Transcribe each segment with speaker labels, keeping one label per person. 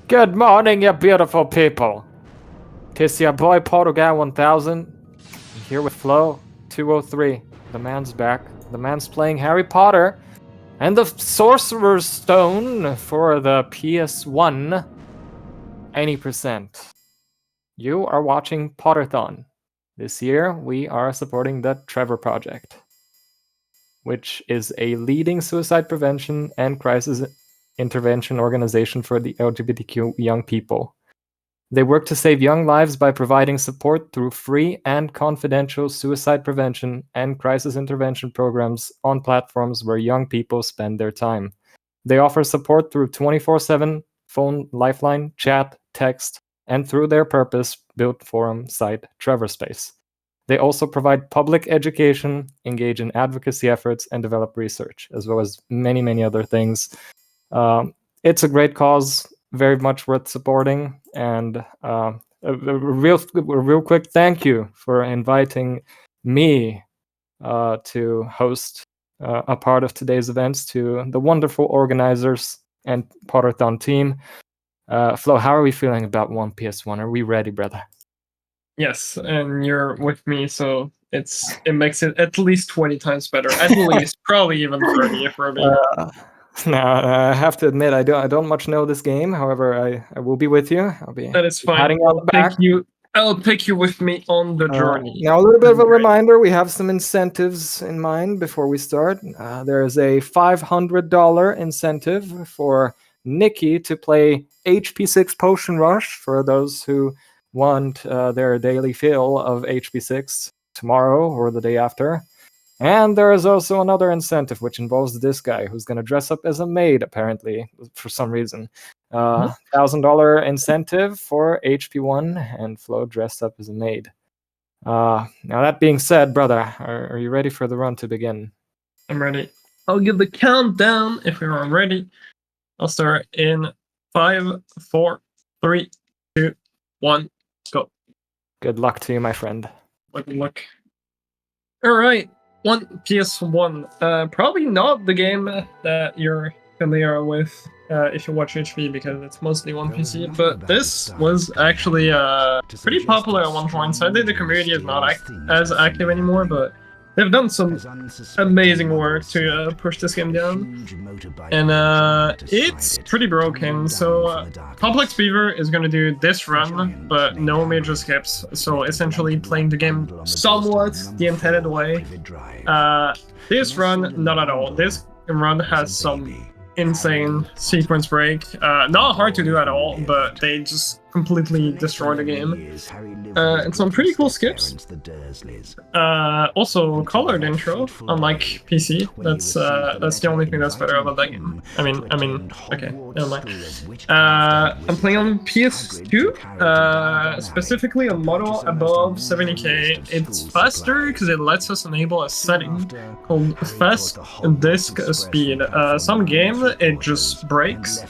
Speaker 1: Good morning, you beautiful people. Tis your boy Potterthon 1000, here with lFlo203. The man's back. The man's playing Harry Potter and the Sorcerer's Stone for the PS1 Any. You are watching Potterthon. This year, we are supporting the Trevor Project, which is a leading suicide prevention and crisis intervention organization for the LGBTQ young people. They work to save young lives by providing support through free and confidential suicide prevention and crisis intervention programs on platforms where young people spend their time. They offer support through 24/7 phone lifeline, chat, text, and through their purpose-built forum site Trevor Space. They also provide public education, engage in advocacy efforts, and develop research, as well as many, many other things. It's a great cause, very much worth supporting, and a real quick thank you for inviting me to host a part of today's events to the wonderful organizers and Potterthon team. Flo, how are we feeling about One PS1? Are we ready, brother?
Speaker 2: Yes, and you're with me, so it makes it at least 20 times better. At least, probably even 30 if we're being.
Speaker 1: Now, I have to admit, I don't much know this game. However, I will be with you. I'll be.
Speaker 2: That is fine. I'll take you with me on the journey.
Speaker 1: Now, a little bit of a reminder: we have some incentives in mind before we start. There is a $500 incentive for Nikki to play HP6 Potion Rush for those who want their daily fill of HP6 tomorrow or the day after. And there is also another incentive, which involves this guy who's going to dress up as a maid, apparently, for some reason. $1,000 incentive for HP1 and Flo dressed up as a maid. Now, that being said, brother, are you ready for the run to begin?
Speaker 2: I'm ready. I'll give the countdown if we are ready. I'll start in 5, 4, 3, 2, 1, go.
Speaker 1: Good luck to you, my friend.
Speaker 2: Good luck. All right. One PS1. Probably not the game that you're familiar with if you watch HP, because it's mostly one PC, but this was actually pretty popular at one point, so I think the community is not as active anymore, but they've done some amazing work to push this game down, and it's pretty broken. So Complex Beaver is going to do this run, but no major skips, so essentially playing the game somewhat the intended way. This run, not at all. This run has some insane sequence break. Not hard to do at all, but they just completely destroy the game. And some pretty cool skips. Also colored intro, unlike PC. That's the only thing that's better about that game. I mean, okay, never mind. I'm playing on PS2, specifically a model above 70K. It's faster because it lets us enable a setting called fast disk speed. Some game it just breaks.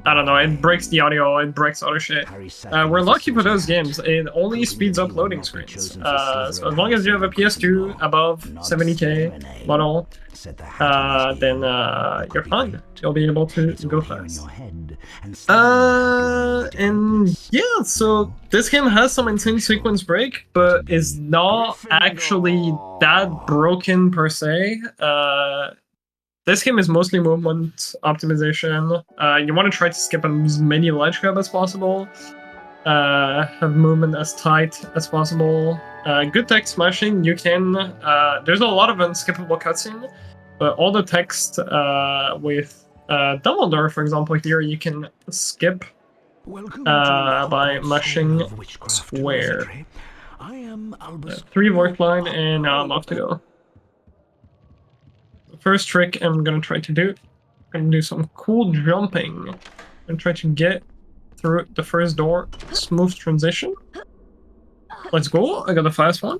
Speaker 2: I don't know, it breaks the audio, it breaks other shit. We're lucky for those games, it only speeds up loading screens. So as long as you have a PS2 above 70K model, then you're fine. You'll be able to go fast. And yeah, so this game has some insane sequence break, but is not actually that broken per se. This game is mostly movement optimization. You want to try to skip as many ledge grab as possible, have movement as tight as possible. Good text smashing, you can... there's a lot of unskippable cutscene, but all the text with Dumbledore, for example, here you can skip by mashing square. 3 voice line, and now I'm off to go. First trick I'm gonna try to do, I'm gonna do some cool jumping. I'm gonna try to get through the first door. Smooth transition. Let's go. I got the fast one.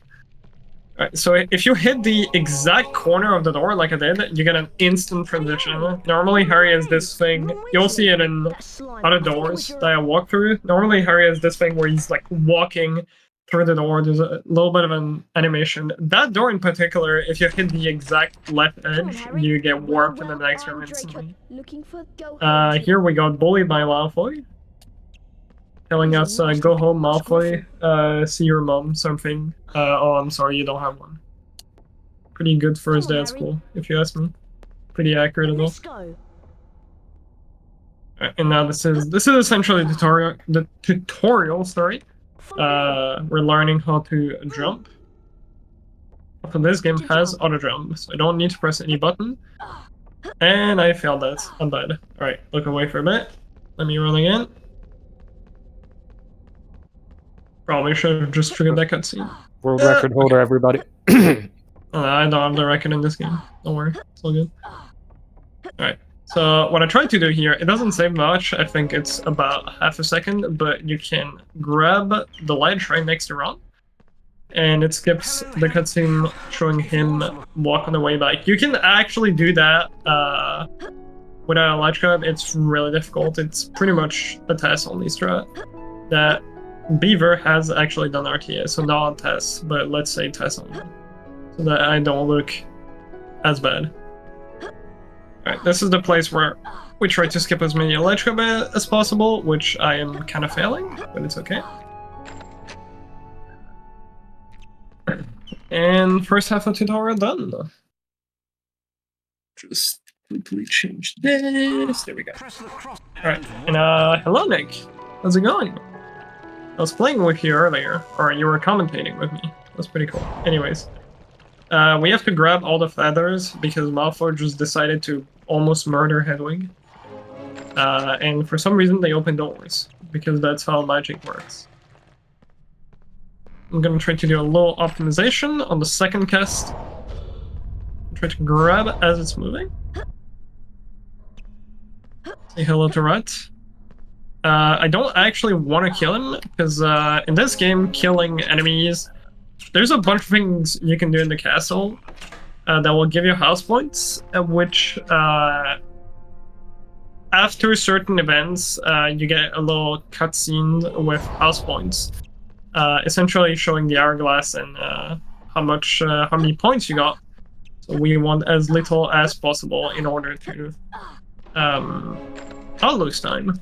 Speaker 2: Alright, so if you hit the exact corner of the door like I did, you get an instant transition. Normally Harry has this thing, you'll see it in other doors that I walk through. Normally Harry has this thing where he's like walking through the door, there's a little bit of an animation. That door in particular, if you hit the exact left edge, you get warped in the next room instantly. Here we got bullied by Malfoy, telling us, go home, Malfoy, see your mom, something. Oh, I'm sorry, you don't have one. Pretty good first day at school, if you ask me. Pretty accurate at all. And now this is essentially the tutorial, sorry. We're learning how to jump. So this game has auto jump, so I don't need to press any button. And I failed that. I'm bad. Alright, look away for a bit. Let me run again. Probably should have just triggered that cutscene.
Speaker 1: World record holder, everybody.
Speaker 2: I don't have the record in this game. Don't worry, it's all good. Alright, so what I tried to do here, it doesn't save much. I think it's about half a second, but you can grab the ledge right next to Ron. And it skips the cutscene showing him walk on the way back. You can actually do that without a ledge grab. It's really difficult. It's pretty much a test only strat that Beaver has actually done RTA, so not a test, but let's say test only, so that I don't look as bad. Alright, this is the place where we try to skip as many ledge grab as possible, which I am kind of failing, but it's okay. And first half of the tutorial done. Just quickly change this. There we go. Alright, and hello Nick. How's it going? I was playing with you earlier, or you were commentating with me. That's pretty cool. Anyways, we have to grab all the feathers because Malfoy just decided to almost murder Hedwig. And for some reason they open doors, because that's how magic works. I'm gonna try to do a little optimization on the second cast. Try to grab as it's moving. Say hello to Rat. I don't actually want to kill him, because in this game, killing enemies, there's a bunch of things you can do in the castle that will give you house points, which after certain events, you get a little cutscene with house points. Essentially showing the hourglass and how many points you got. So we want as little as possible in order to not lose time.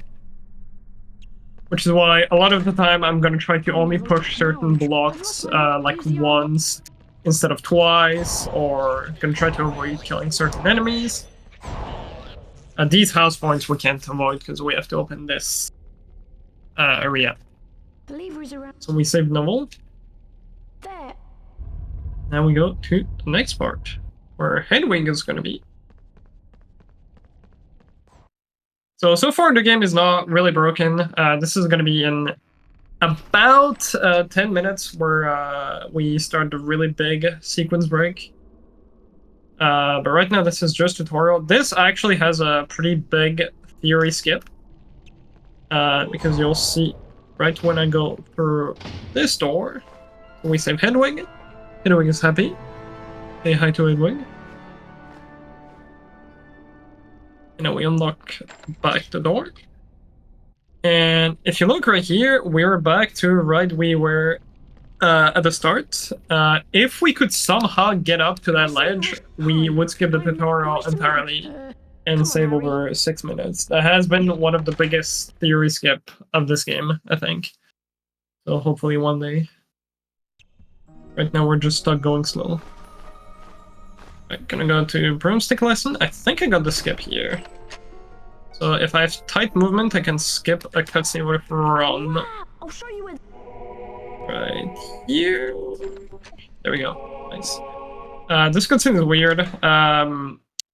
Speaker 2: Which is why a lot of the time I'm gonna try to only push certain blocks like once instead of twice, or gonna try to avoid killing certain enemies. These house points we can't avoid because we have to open this area. So we save Novel. Now we go to the next part, where Hedwig is gonna be. So far the game is not really broken. This is gonna be in about 10 minutes where we start the really big sequence break. But right now this is just tutorial. This actually has a pretty big theory skip. Because you'll see right when I go through this door, we save Hedwig. Hedwig is happy. Say hi to Hedwig. And then we unlock back the door. And if you look right here, we're back to right we were at the start. If we could somehow get up to that ledge, we would skip the tutorial entirely and save over 6 minutes. That has been one of the biggest theory skip of this game, I think. So hopefully one day. Right now we're just stuck going slow. I'm gonna go to broomstick lesson. I think I got the skip here. So if I have tight movement, I can skip a cutscene with Ron.
Speaker 3: I'll show you where.
Speaker 2: Right here. There we go. Nice. This cutscene is weird.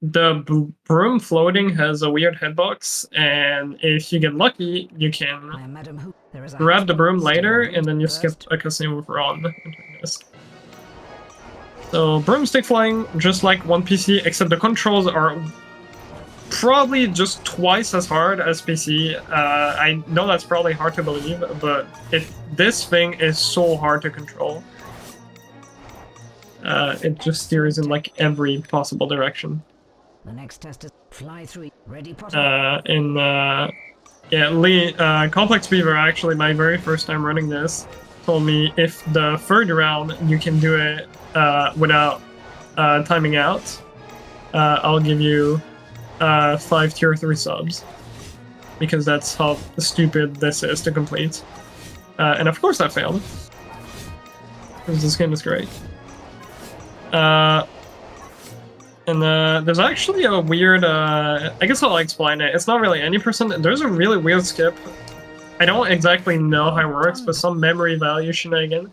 Speaker 2: The broom floating has a weird hitbox, and if you get lucky, you can grab the broom later, and then you skip a cutscene with Ron. So broomstick flying, just like one PC, except the controls are probably just twice as hard as PC. I know that's probably hard to believe, but this thing is so hard to control. It just steers in like every possible direction.
Speaker 3: The next test is fly through. Ready, Potter?
Speaker 2: Yeah, Complex Beaver, actually my very first time running this. told me if the third round you can do it without timing out, I'll give you 5 tier 3 subs. Because that's how stupid this is to complete. And of course I failed. Because this game is great. And there's actually a weird, I guess I'll explain it. It's not really any percent. There's a really weird skip. I don't exactly know how it works, but some memory value shenanigan.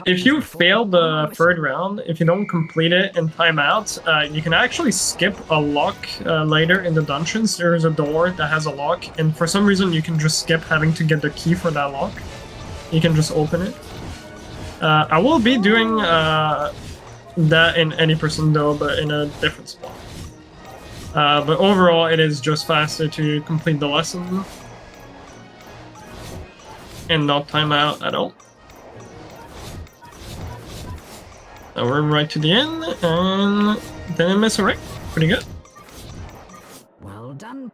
Speaker 2: If you fail the third round, if you don't complete it and time out, you can actually skip a lock later in the dungeons. There's a door that has a lock, and for some reason you can just skip having to get the key for that lock. You can just open it. I will be doing that in any person though, but in a different spot. But overall, it is just faster to complete the lesson and not time out at all. Now we're right to the end, and didn't miss a ring. Pretty good.
Speaker 3: Well done.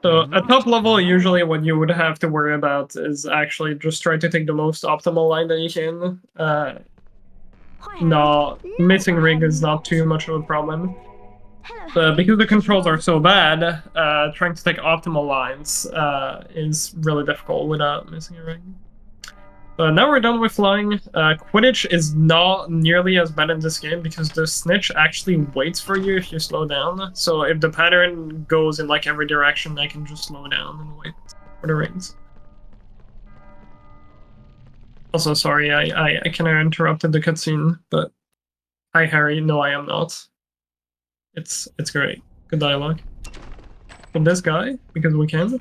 Speaker 2: So at top level, usually what you would have to worry about is actually just try to take the most optimal line that you can. No, missing rig is not too much of a problem. But because the controls are so bad, trying to take optimal lines is really difficult without missing a rig. Now we're done with flying. Quidditch is not nearly as bad in this game because the snitch actually waits for you if you slow down. So if the pattern goes in like every direction, I can just slow down and wait for the rings. Also, sorry, I kind of interrupted the cutscene, but hi Harry, no I am not. It's great. Good dialogue. With this guy, because we can.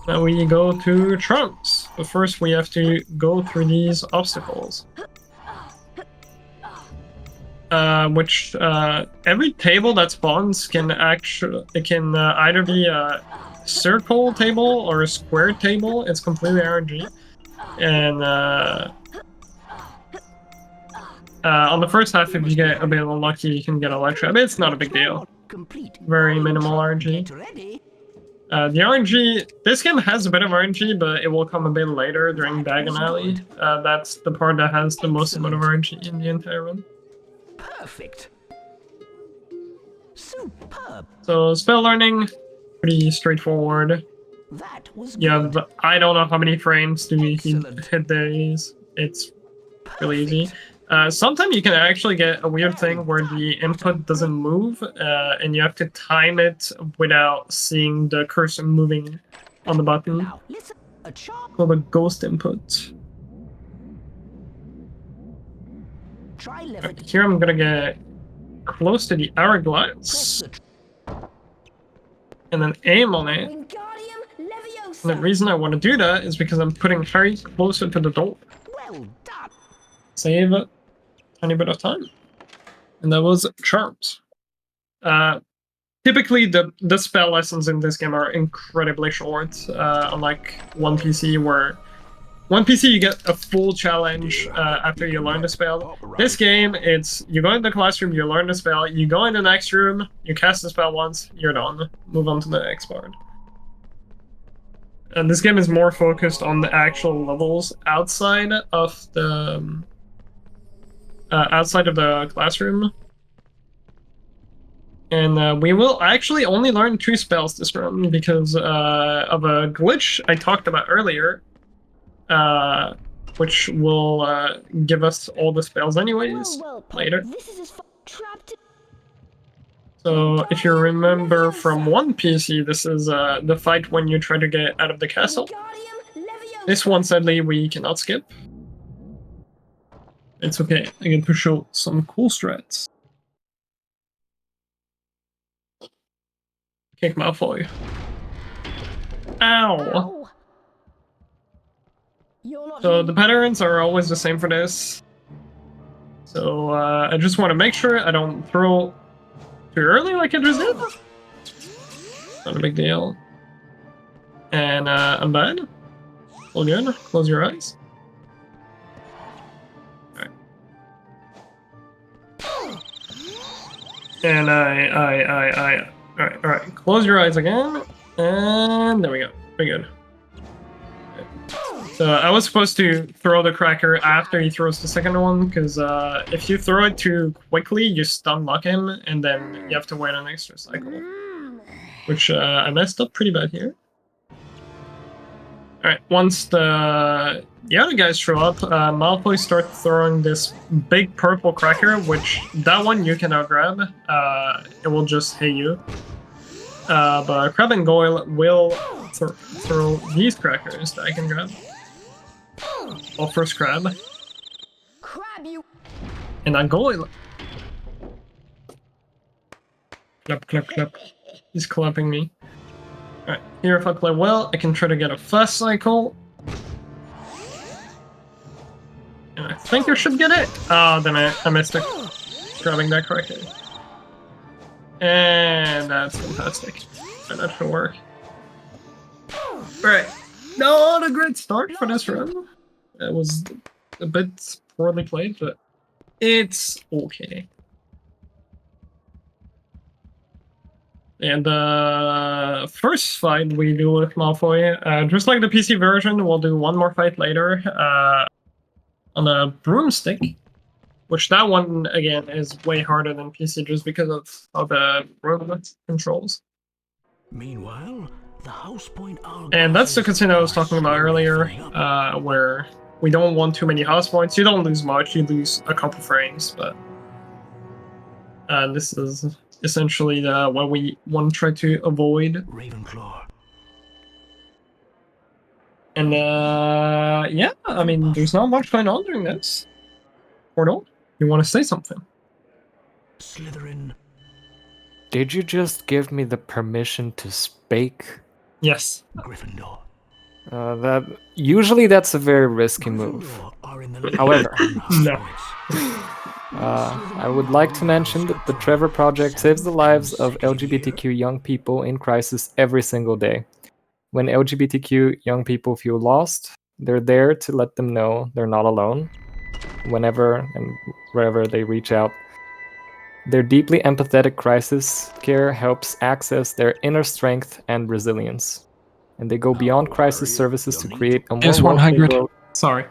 Speaker 2: Now we go to Trunks, but first we have to go through these obstacles. Which every table that spawns can either be a circle table or a square table. It's completely RNG. And on the first half, if you get a bit unlucky, you can get Electra. I mean, it's not a big deal. Very minimal RNG. The RNG, this game has a bit of RNG, but it will come a bit later during Diagon Alley. That's the part that has the most amount of RNG in the entire run.
Speaker 3: Perfect. Superb.
Speaker 2: So spell learning, pretty straightforward.
Speaker 3: That was
Speaker 2: Yeah,
Speaker 3: good.
Speaker 2: but I don't know how many frames do we hit these. It's really easy. Sometimes you can actually get a weird thing where the input doesn't move, and you have to time it without seeing the cursor moving on the button.
Speaker 3: Now, listen. A charm.
Speaker 2: Called a ghost input.
Speaker 3: Try levitate.
Speaker 2: Here I'm gonna get close to the hourglass, and then aim on it.
Speaker 3: Wingardium Leviosa.
Speaker 2: And the reason I want to do that is because I'm putting Harry closer to the door.
Speaker 3: Well done.
Speaker 2: Save a tiny bit of time. And that was Charms. Typically, the spell lessons in this game are incredibly short, unlike one PC where one PC you get a full challenge after you learn the spell. This game, it's you go in the classroom, you learn the spell, you go in the next room, you cast the spell once, you're done. Move on to the next part. And this game is more focused on the actual levels outside of the classroom. And we will actually only learn 2 spells this run because of a glitch I talked about earlier, which will give us all the spells anyways later. So if you remember from one PC, this is the fight when you try to get out of the castle. This one, sadly, we cannot skip. It's okay, I get to show some cool strats. Kick Malfoy. Ow! So the patterns are always the same for this. So I just want to make sure I don't throw too early like I just did. Not a big deal. And I'm done. All good. Close your eyes. Alright. And Alright. Close your eyes again. And there we go. Pretty good. So I was supposed to throw the cracker after he throws the second one, because if you throw it too quickly, you stun lock him, and then you have to wait an extra cycle. Which I messed up pretty bad here. Alright, once the other guys show up, Malfoy starts throwing this big purple cracker, which that one you cannot grab. It will just hit you. But Crab and Goyle will throw these crackers that I can grab. Well, first Crab.
Speaker 3: Crab you.
Speaker 2: And then Goyle. Clap, clap, clap. He's clapping me. Alright, here if I play well, I can try to get a fast cycle. And I think I should get it. Oh, then I missed it. Grabbing that cracker. And that's fantastic. And that should work. Alright. Not a great start for this run. It was a bit poorly played, but it's okay. And the first fight we do with Malfoy, just like the PC version, we'll do one more fight later on a broomstick, which that one, again, is way harder than PC just because of how the broom controls.
Speaker 4: Meanwhile, the house point
Speaker 2: and that's the casino I was talking about earlier, where we don't want too many house points. You don't lose much, you lose a couple frames, but this is essentially what we want to try to avoid.
Speaker 4: Ravenclaw.
Speaker 2: And yeah, I mean, there's not much going on during this. Or don't? You want to say something?
Speaker 4: Slytherin.
Speaker 1: Did you just give me the permission to speak?
Speaker 2: Yes.
Speaker 4: Gryffindor.
Speaker 1: Usually that's a very risky move.
Speaker 4: Gryffindor are in the
Speaker 1: However,
Speaker 2: No.
Speaker 1: I would like to mention that the Trevor Project saves the lives of LGBTQ young people in crisis every single day. When LGBTQ young people feel lost, they're there to let them know they're not alone, whenever and wherever they reach out. Their deeply empathetic crisis care helps access their inner strength and resilience. And they go beyond crisis services to create a more welcoming world
Speaker 2: Sorry.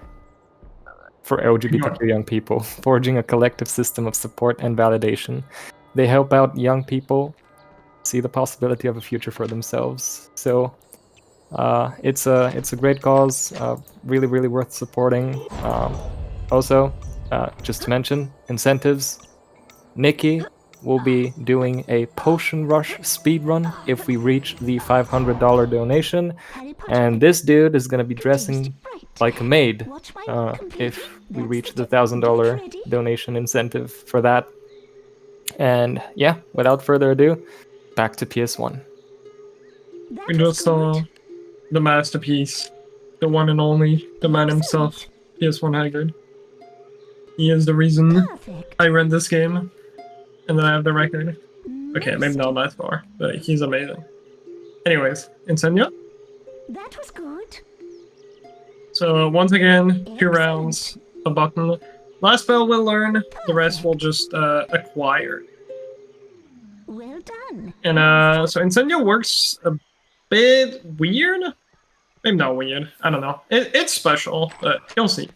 Speaker 1: for LGBTQ young people, forging a collective system of support and validation. They help out young people see the possibility of a future for themselves. So it's a great cause, really, really worth supporting. Also, just to mention, incentives. Nikki will be doing a potion rush speedrun if we reach the $500 donation, and this dude is going to be dressing like a maid if we reach the $1,000 donation incentive for that. And yeah, without further ado, back to PS1.
Speaker 2: We just saw the masterpiece, the one and only, the man himself, PS1 Hagrid. He is the reason I ran this game, and then I have the record. Okay, maybe not that far, but he's amazing. Anyways, Insenia.
Speaker 3: That was good.
Speaker 2: So once again, 2 rounds, a button. Last spell we'll learn, the rest we'll just acquire.
Speaker 3: Well done.
Speaker 2: And so Incendio works a bit weird. Maybe not weird, I don't know. It's special, but you'll see.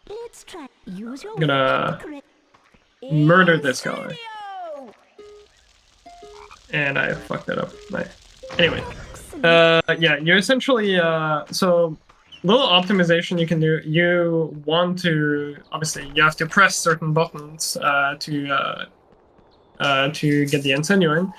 Speaker 3: Let's try. Use your
Speaker 2: I'm gonna murder this guy. And I fucked that up. Right. Anyway. Yeah, you essentially, so little optimization you can do. You want to, obviously, you have to press certain buttons to get the Incendio in.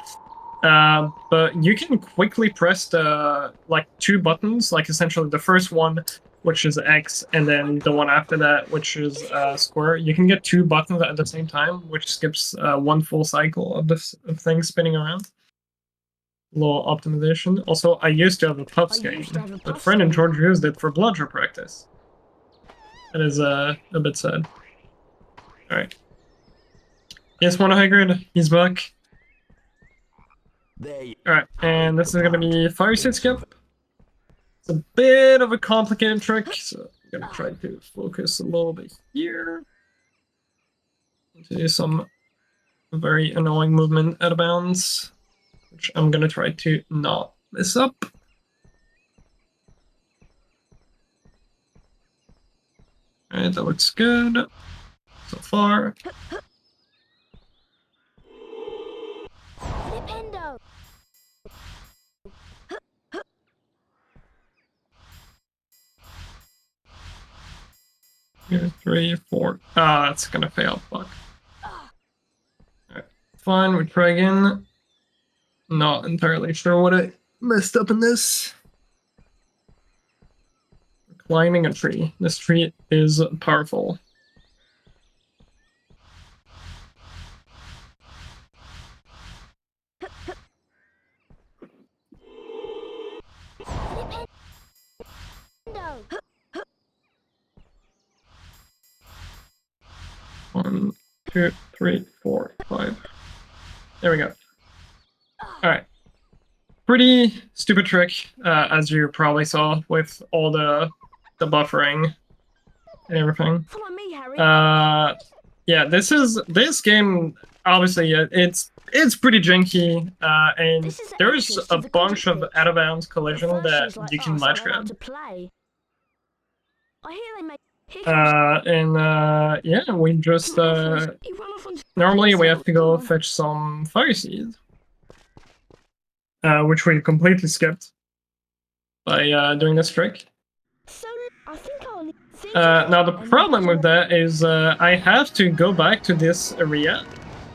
Speaker 2: But you can quickly press the, like, 2 buttons, like essentially the first one, which is X, and then the one after that, which is square. You can get 2 buttons at the same time, which skips 1 full cycle of this thing spinning around. Little optimization. Also, I used to have a puff screen, but Fred and George used it for bludger practice. That is a bit sad. Alright. Yes, one Hagrid, he's back. Alright, and this is gonna be Fire Suit Skip. It's a bit of a complicated trick, so I'm gonna try to focus a little bit here. Do some very annoying movement out of bounds, which I'm gonna try to not mess up. Alright, that looks good so far.
Speaker 3: Flipendo.
Speaker 2: Here, 3, 4. Ah, that's gonna fail. Fuck. Alright, fine. We try again. Not entirely sure what I messed up in this. Climbing a tree. This tree is powerful.
Speaker 3: No.
Speaker 2: 1, 2, 3, 4, 5. There we go. Alright. Pretty stupid trick, as you probably saw with all the buffering and everything.
Speaker 3: Follow me, Harry.
Speaker 2: Yeah, this game obviously it's pretty janky, and
Speaker 3: This is the
Speaker 2: there's
Speaker 3: entrance
Speaker 2: a
Speaker 3: to the
Speaker 2: bunch
Speaker 3: Quidditch
Speaker 2: of
Speaker 3: pitch.
Speaker 2: out-of-bounds collision
Speaker 3: But
Speaker 2: that
Speaker 3: first, like
Speaker 2: you can
Speaker 3: us
Speaker 2: latch
Speaker 3: aren't allowed
Speaker 2: grab.
Speaker 3: to play. I hear they make. Here comes.
Speaker 2: Yeah, we just
Speaker 3: Come on, Forrest, you run off on-
Speaker 2: normally we have to go
Speaker 3: Come on.
Speaker 2: fetch some fire seeds, which we completely skipped by doing this trick.
Speaker 3: So I think I'll. Think
Speaker 2: Now the problem with that is I have to go back to this area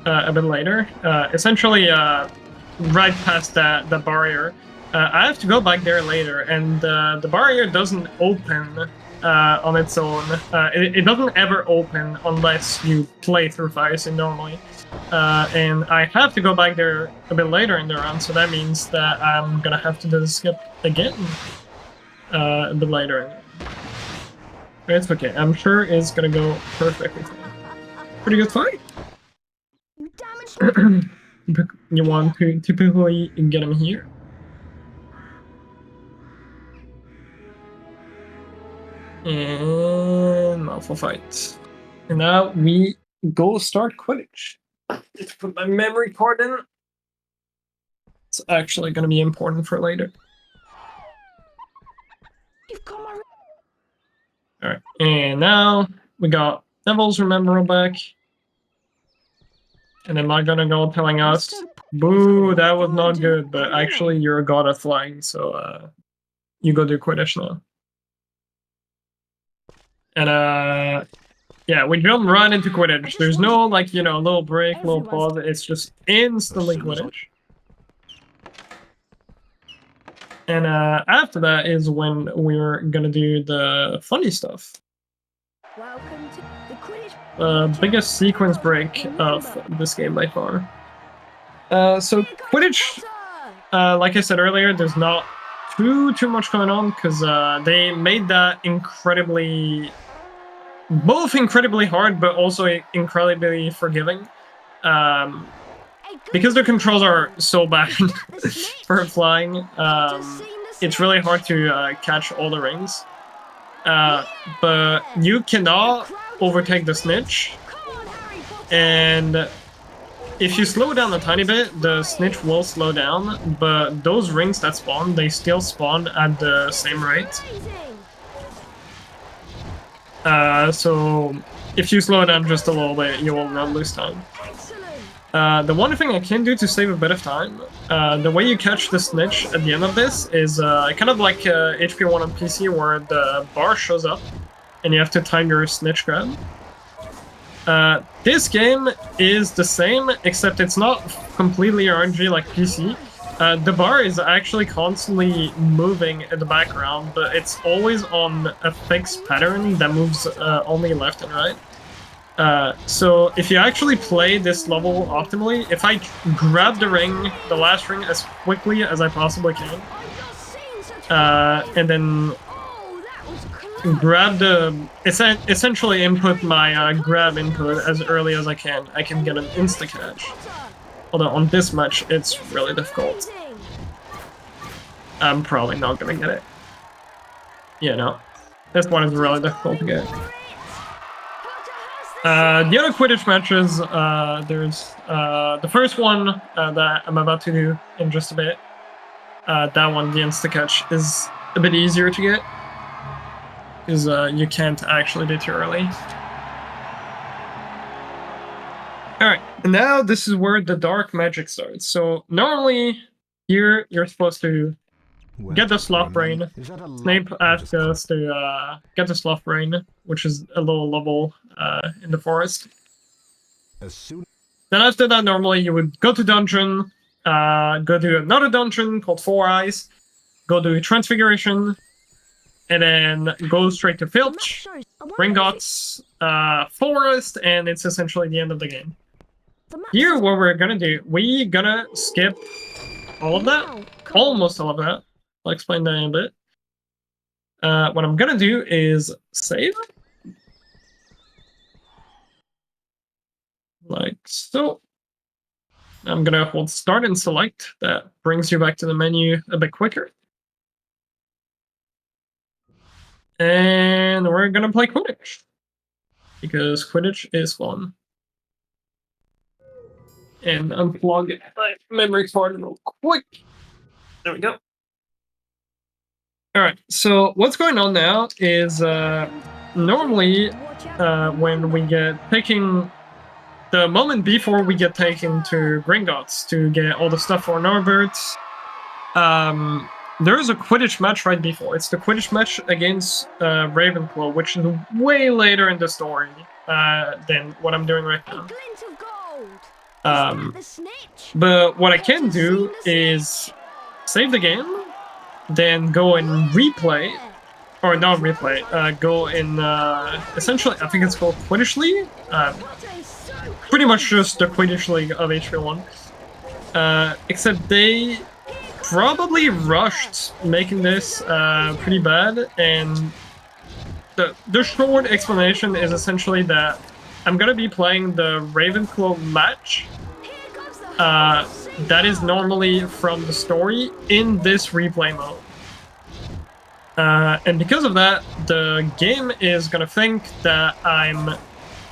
Speaker 2: a bit later. Essentially, right past the barrier. I have to go back there later, and the barrier doesn't open on its own. It doesn't ever open unless you play through Fire Sim normally. And I have to go back there a bit later in the run, so that means that I'm gonna have to do the skip again a bit later. It's okay. I'm sure it's gonna go perfectly fine. Pretty good fight.
Speaker 3: You damaged.
Speaker 2: You want to typically get him here. And mouthful fight. And now we go start Quidditch. Let's put my memory card in. It's actually gonna be important for later.
Speaker 3: You've got my.
Speaker 2: Alright, and now we got Devil's Remember back. And am I gonna go telling us, boo, that was not good, but actually you're a god at flying, so you go do Quidditch now. And yeah, we jump right into Quidditch. There's no like, little break, little pause, it's just instantly Quidditch. And after that is when we're gonna do the funny stuff.
Speaker 3: Welcome to the Quidditch.
Speaker 2: Biggest sequence break of this game by far. So Quidditch, like I said earlier, there's not too much going on because they made that both incredibly hard but also incredibly forgiving. Because the controls are so bad for flying, it's really hard to catch all the rings. But you cannot overtake the snitch, and if you slow down a tiny bit, the snitch will slow down, but those rings that spawn, they still spawn at the same rate. So if you slow down just a little bit, you will not lose time. The one thing I can do to save a bit of time, the way you catch the snitch at the end of this is kind of like HP1 on PC, where the bar shows up and you have to time your snitch grab. This game is the same, except it's not completely RNG like PC. The bar is actually constantly moving in the background, but it's always on a fixed pattern that moves only left and right. So if you actually play this level optimally, if I grab the last ring as quickly as I possibly can, and then grab essentially input my grab input as early as I can get an insta catch. Although on this match, it's really difficult. I'm probably not gonna get it. Yeah, no. This one is really difficult to get. The other Quidditch matches, there's the first one that I'm about to do in just a bit. That one, the insta-catch, is a bit easier to get. because you can't actually do too early. Alright, and now this is where the dark magic starts. So normally here you're supposed to get the sloth brain. Snape asked us to get the sloth brain, which is a little level in the forest. Then after that, normally you would go to dungeon, go to another dungeon called Four Eyes, go to Transfiguration, and then go straight to Filch, Gringotts, Forest, and it's essentially the end of the game. Here, what we're gonna do, we're gonna skip all of that, almost all of that. I'll explain that in a bit. What I'm gonna do is save. Like so. I'm gonna hold start and select. That brings you back to the menu a bit quicker. And we're gonna play Quidditch. Because Quidditch is fun. And unplug my memory card real quick. There we go. Alright, so what's going on now is normally when we get taking the moment before we get taken to Gringotts to get all the stuff for Norbert, there is a Quidditch match right before. It's the Quidditch match against Ravenclaw, which is way later in the story than what I'm doing right now. But what I can do is save the game, then go and replay, or not replay, go in, essentially, I think it's called Quidditch League? Pretty much just the Quidditch League of HP1. Except they probably rushed making this pretty bad, and the short explanation is essentially that I'm gonna be playing the Ravenclaw match that is normally from the story in this replay mode. And because of that, the game is gonna think that I'm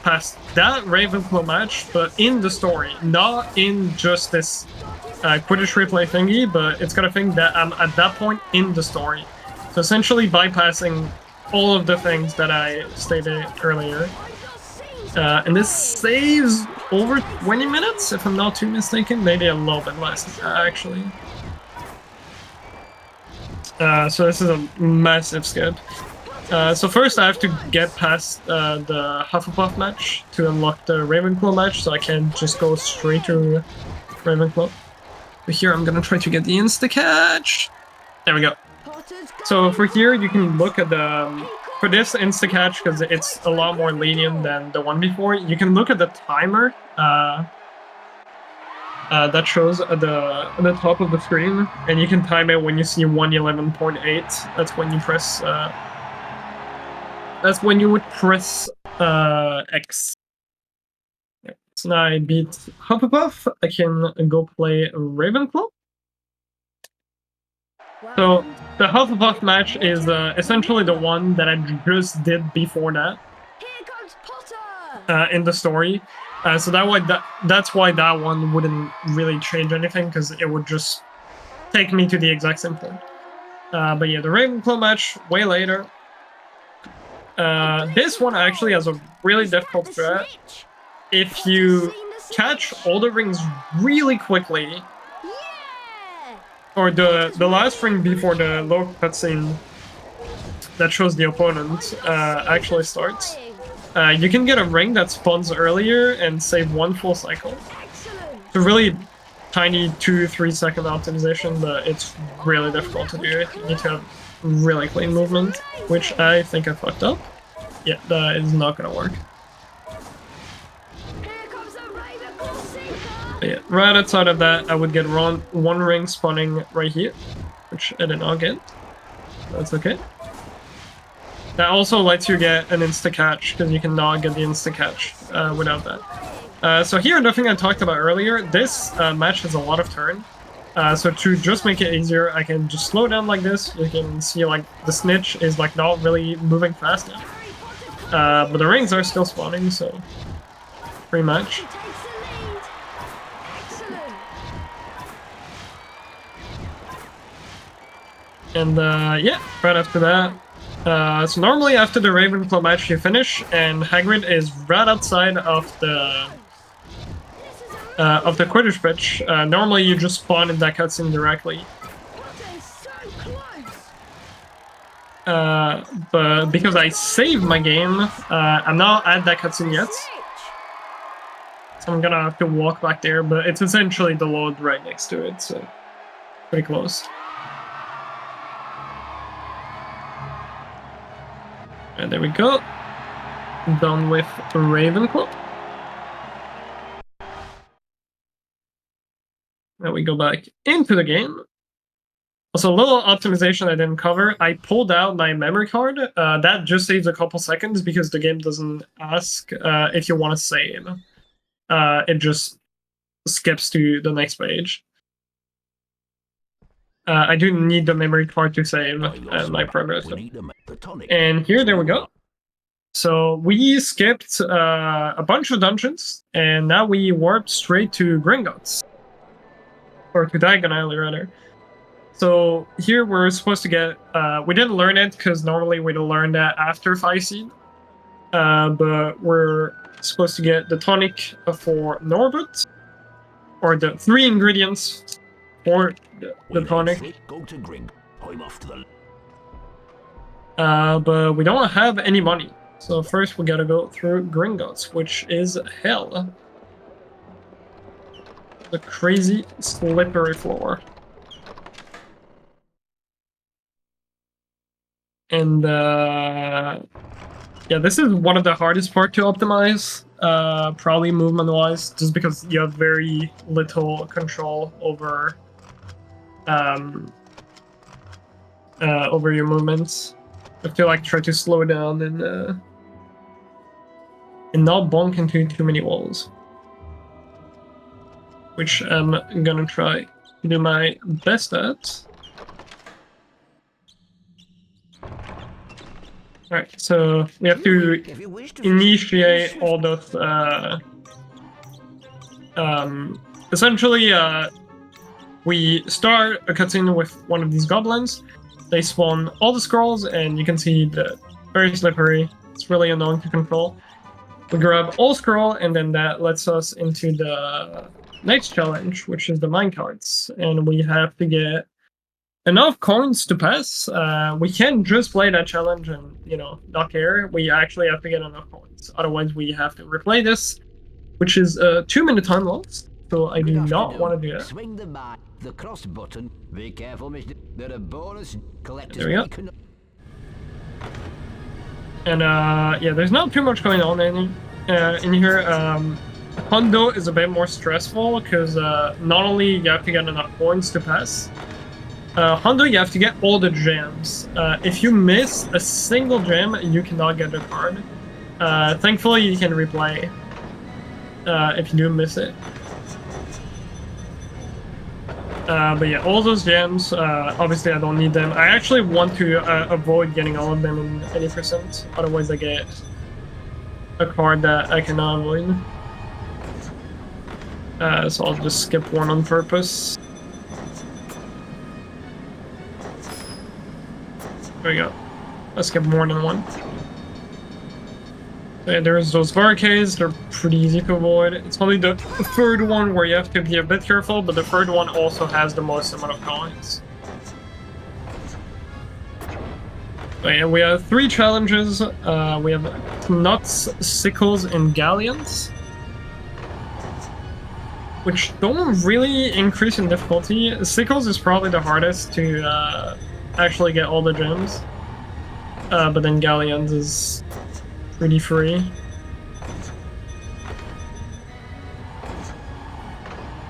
Speaker 2: past that Ravenclaw match, but in the story, not in just this Quidditch replay thingy, but it's gonna think that I'm at that point in the story. So essentially bypassing all of the things that I stated earlier. And this saves over 20 minutes, if I'm not too mistaken. Maybe a little bit less, actually. So this is a massive skip. So first I have to get past the Hufflepuff match to unlock the Ravenclaw match, so I can just go straight to Ravenclaw. But here I'm gonna try to get the insta-catch. There we go. So for here you can look at the... For this insta-catch, because it's a lot more lenient than the one before, you can look at the timer that shows at the top of the screen, and you can time it when you see 111.8. That's when you press... that's when you would press X. Yeah. So now I beat Hufflepuff, I can go play Ravenclaw. So the Hufflepuff match is essentially the one that I just did before that in the story. So that's why that one wouldn't really change anything, because it would just take me to the exact same point. But yeah, the Ravenclaw match, way later. This one actually has a really difficult strat. If you catch all the rings really quickly, or the last ring before the low cutscene that shows the opponent actually starts, you can get a ring that spawns earlier and save one full cycle. It's a really tiny 2-3 second optimization, but it's really difficult to do. You need to have really clean movement, which I think I fucked up. Yeah, that is not gonna work. But yeah, right outside of that, I would get one ring spawning right here, which I did not get. That's okay. That also lets you get an insta-catch, because you cannot get the insta-catch without that. So here, the thing I talked about earlier, this match has a lot of turn. So to just make it easier, I can just slow down like this. You can see like the snitch is like not really moving fast now. But the rings are still spawning, so pretty much. And yeah, right after that, So normally after the Ravenclaw match you finish, and Hagrid is right outside of the Quidditch pitch. Normally you just spawn in that cutscene directly. But because I saved my game, I'm not at that cutscene yet. So I'm gonna have to walk back there, but it's essentially the load right next to it, so pretty close. And there we go. Done with Ravenclaw. Now we go back into the game. Also, a little optimization I didn't cover. I pulled out my memory card. That just saves a couple seconds because the game doesn't ask if you want to save. It just skips to the next page. I do need the memory card to save my progress. And here, there we go. So we skipped a bunch of dungeons, and now we warped straight to Gringotts. Or to Diagon Alley, rather. So here we're supposed to get... we didn't learn it, because normally we'd learn that after 5 Seed. But we're supposed to get the tonic for Norbert. Or the 3 ingredients for the tonic. But we don't have any money. So first we gotta go through Gringotts, which is hell. The crazy slippery floor. And yeah, this is one of the hardest part to optimize, probably movement-wise, just because you have very little control over over your movements. I feel like try to slow down and not bonk into too many walls, which I'm gonna try to do my best at. Alright, so we have to initiate all those, essentially, we start a cutscene with one of these goblins. They spawn all the scrolls, and you can see the very slippery. It's really annoying to control. We grab all scroll, and then that lets us into the next challenge, which is the minecarts. And we have to get enough coins to pass. We can't just play that challenge and, you know, not care. We actually have to get enough coins. Otherwise, we have to replay this, which is a 2-minute time loss. So I do not want to do that.
Speaker 5: Swing the cross button. Be careful, Mr. There are bonus collectors.
Speaker 2: There we go. And yeah, there's not too much going on in here. Hondo is a bit more stressful because not only you have to get enough coins to pass. Hondo, you have to get all the gems. If you miss a single gem, you cannot get the card. Thankfully, you can replay if you do miss it. But yeah, all those gems, obviously I don't need them. I actually want to avoid getting all of them in any percent. Otherwise I get a card that I cannot avoid. So I'll just skip one on purpose. There we go. Let's skip more than one. So yeah, there's those barricades. They're pretty easy to avoid. It's probably the third one where you have to be a bit careful, but the third one also has the most amount of coins. So yeah, we have 3 challenges. We have Nuts, Sickles, and Galleons, which don't really increase in difficulty. Sickles is probably the hardest to actually get all the gems, but then Galleons is pretty free.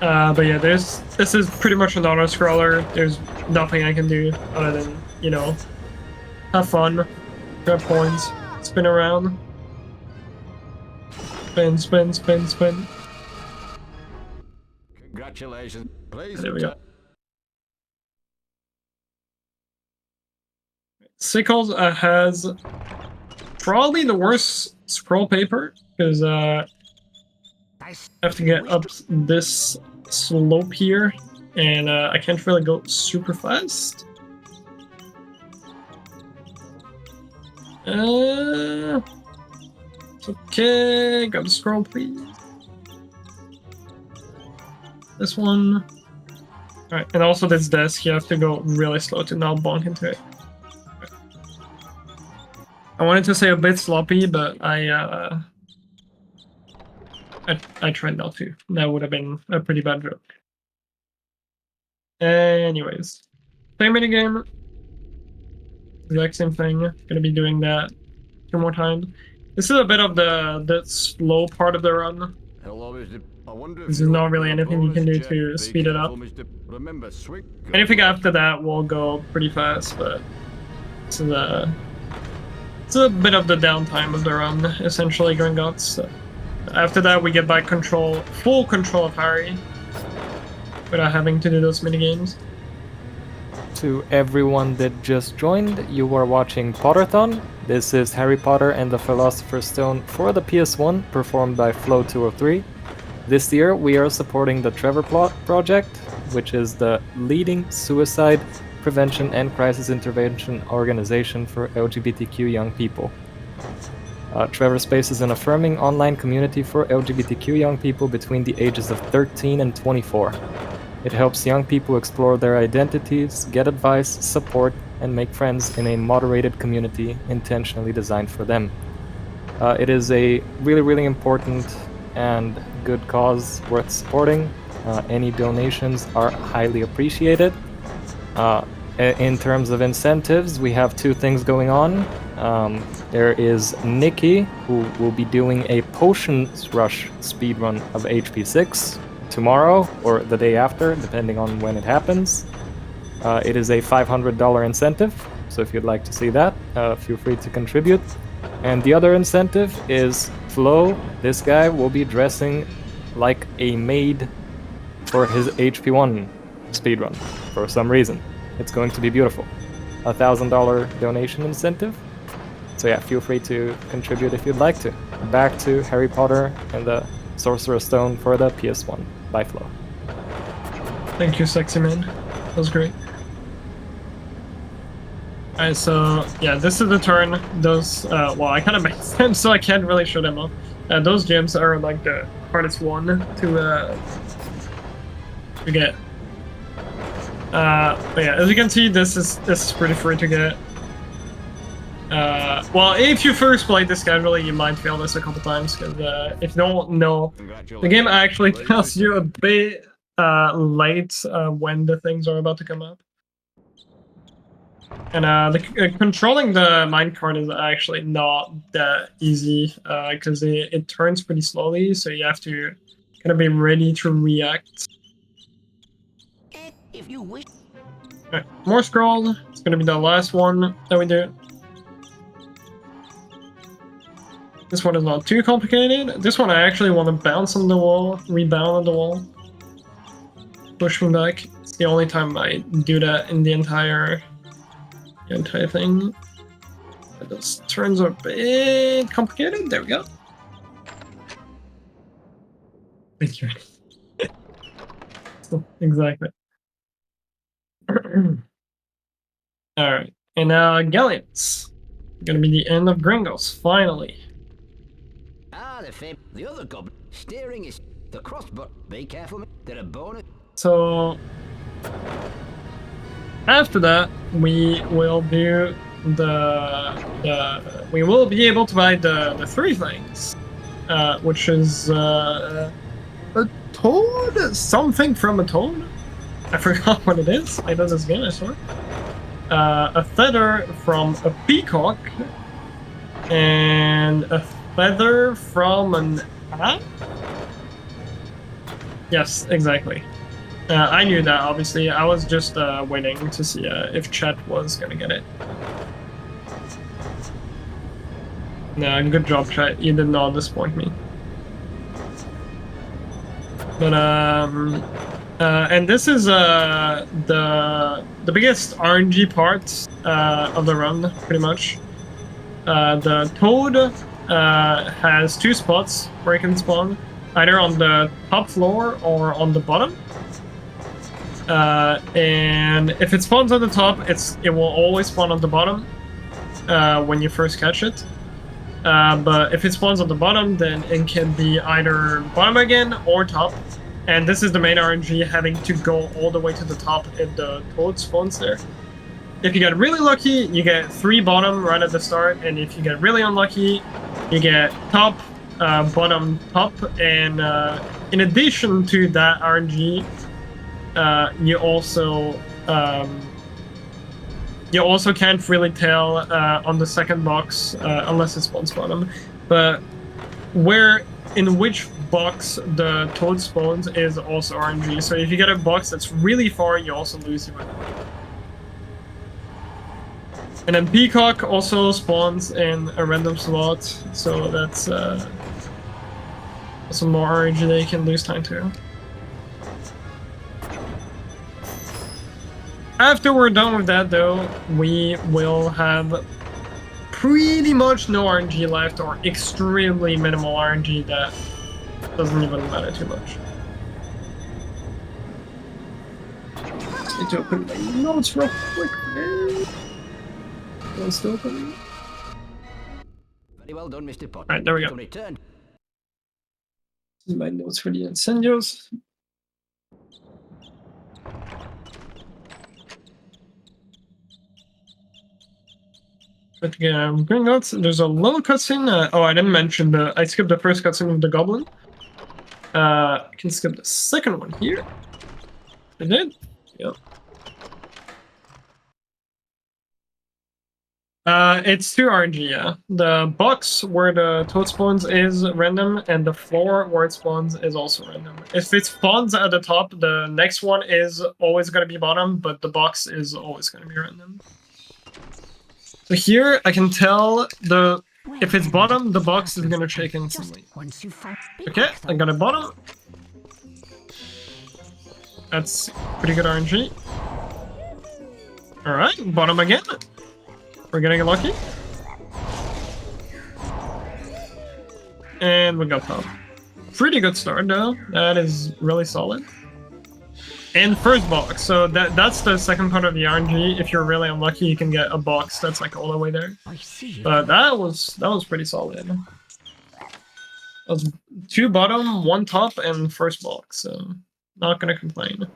Speaker 2: But yeah, this is pretty much an auto-scroller. There's nothing I can do other than, you know, have fun, grab points, spin around. Spin, spin, spin, spin.
Speaker 5: Congratulations. Please.
Speaker 2: There we go. Sickles has probably the worst scroll paper, because I have to get up this slope here, and I can't really go super fast. Okay, grab the scroll, please. This one. Alright, and also this desk, you have to go really slow to not bonk into it. I wanted to say a bit sloppy, but I tried not to. That would have been a pretty bad joke. Anyways, same minigame. Exact same thing. Gonna be doing that 2 more times. This is a bit of the slow part of the run. There's not really anything you can do to speed it up. Anything after that will go pretty fast, but it's a bit of the downtime of the run, essentially, Gringotts. After that, we get back full control of Harry, without having to do those minigames.
Speaker 1: To everyone that just joined, you are watching Potterthon. This is Harry Potter and the Philosopher's Stone for the PS1, performed by lFlo203. This year, we are supporting the Trevor Plot Project, which is the leading suicide prevention and crisis intervention organization for LGBTQ young people. Trevor Space is an affirming online community for LGBTQ young people between the ages of 13 and 24. It helps young people explore their identities, get advice, support, and make friends in a moderated community intentionally designed for them. It is a really important and good cause worth supporting. Any donations are highly appreciated. In terms of incentives, we have 2 things going on. There is Nikki, who will be doing a Potions Rush speedrun of HP6 tomorrow or the day after, depending on when it happens. It is a $500 incentive, so if you'd like to see that, feel free to contribute. And the other incentive is Flo. This guy will be dressing like a maid for his HP1 speedrun for some reason. It's going to be beautiful. $1,000 donation incentive. So yeah, feel free to contribute if you'd like to. Back to Harry Potter and the Sorcerer's Stone for the PS1 by Flo.
Speaker 2: Thank you, sexy man. That was great. Alright, so yeah, this is the turn. Those, well, I kind of made them, so I can't really show them off. Those gems are like the hardest one to get. But yeah, as you can see, this is pretty free to get. Well, if you first play this casually, you might fail this a couple times, because if you don't know, the game actually tells you a bit late when the things are about to come up. And controlling the minecart is actually not that easy, because it turns pretty slowly, so you have to kind of be ready to react.
Speaker 5: If you wish.
Speaker 2: Alright, more scrolls. It's gonna be the last one that we do. This one is not too complicated. This one I actually want to bounce on the wall, rebound on the wall. Push me back. It's the only time I do that in the entire thing. Those turns are a bit complicated. There we go. Thank you. So, exactly. Alright, and Galleons. Gonna be the end of Gringos, finally.
Speaker 5: The other goblin steering is the crossbow. Be careful, there are bonus.
Speaker 2: So after that, we will do we will be able to buy the 3 things, which is a toad, something from a toad. I forgot what it is. I know this game, I swear. A feather from a peacock, and a feather from an ant? Yes, exactly. I knew that, obviously. I was just waiting to see if chat was gonna get it. No, good job, chat. You did not disappoint me. But and this is the biggest RNG part of the run, pretty much. The toad has 2 spots where it can spawn, either on the top floor or on the bottom. And if it spawns on the top, it will always spawn on the bottom. when you first catch it. But if it spawns on the bottom, then it can be either bottom again or top. And this is the main RNG, having to go all the way to the top if the toad spawns there. If you get really lucky, you get 3 bottom right at the start, and if you get really unlucky, you get top, bottom, top, and in addition to that RNG, you also can't really tell on the second box unless it spawns bottom, but in which box the toad spawns is also RNG. So if you get a box that's really far, you also lose your random. And then Peacock also spawns in a random slot, so that's some more RNG that you can lose time to. After we're done with that, though, we will have pretty much no RNG left, or extremely minimal RNG that doesn't even matter too much. Just need to open my notes real quick. Still opening.
Speaker 5: Very well done, Mr. Potter.
Speaker 2: Alright, there we go.
Speaker 5: Return.
Speaker 2: This is my notes for the incendios. But yeah, green notes. There's a little cutscene. Oh, I didn't mention I skipped the first cutscene of the goblin. I can skip the second one here. I did. Yep. It's 2 RNG, yeah. The box where the toad spawns is random, and the floor where it spawns is also random. If it spawns at the top, the next one is always going to be bottom, but the box is always going to be random. So here, I can tell if it's bottom, the box is going to shake instantly. Okay, I got a bottom. That's pretty good RNG. Alright, bottom again. We're getting lucky. And we got top. Pretty good start though. That is really solid. And first box. So that's the second part of the RNG. If you're really unlucky, you can get a box that's like all the way there. But that was pretty solid. That was 2 bottom, 1 top, and first box. So not gonna complain.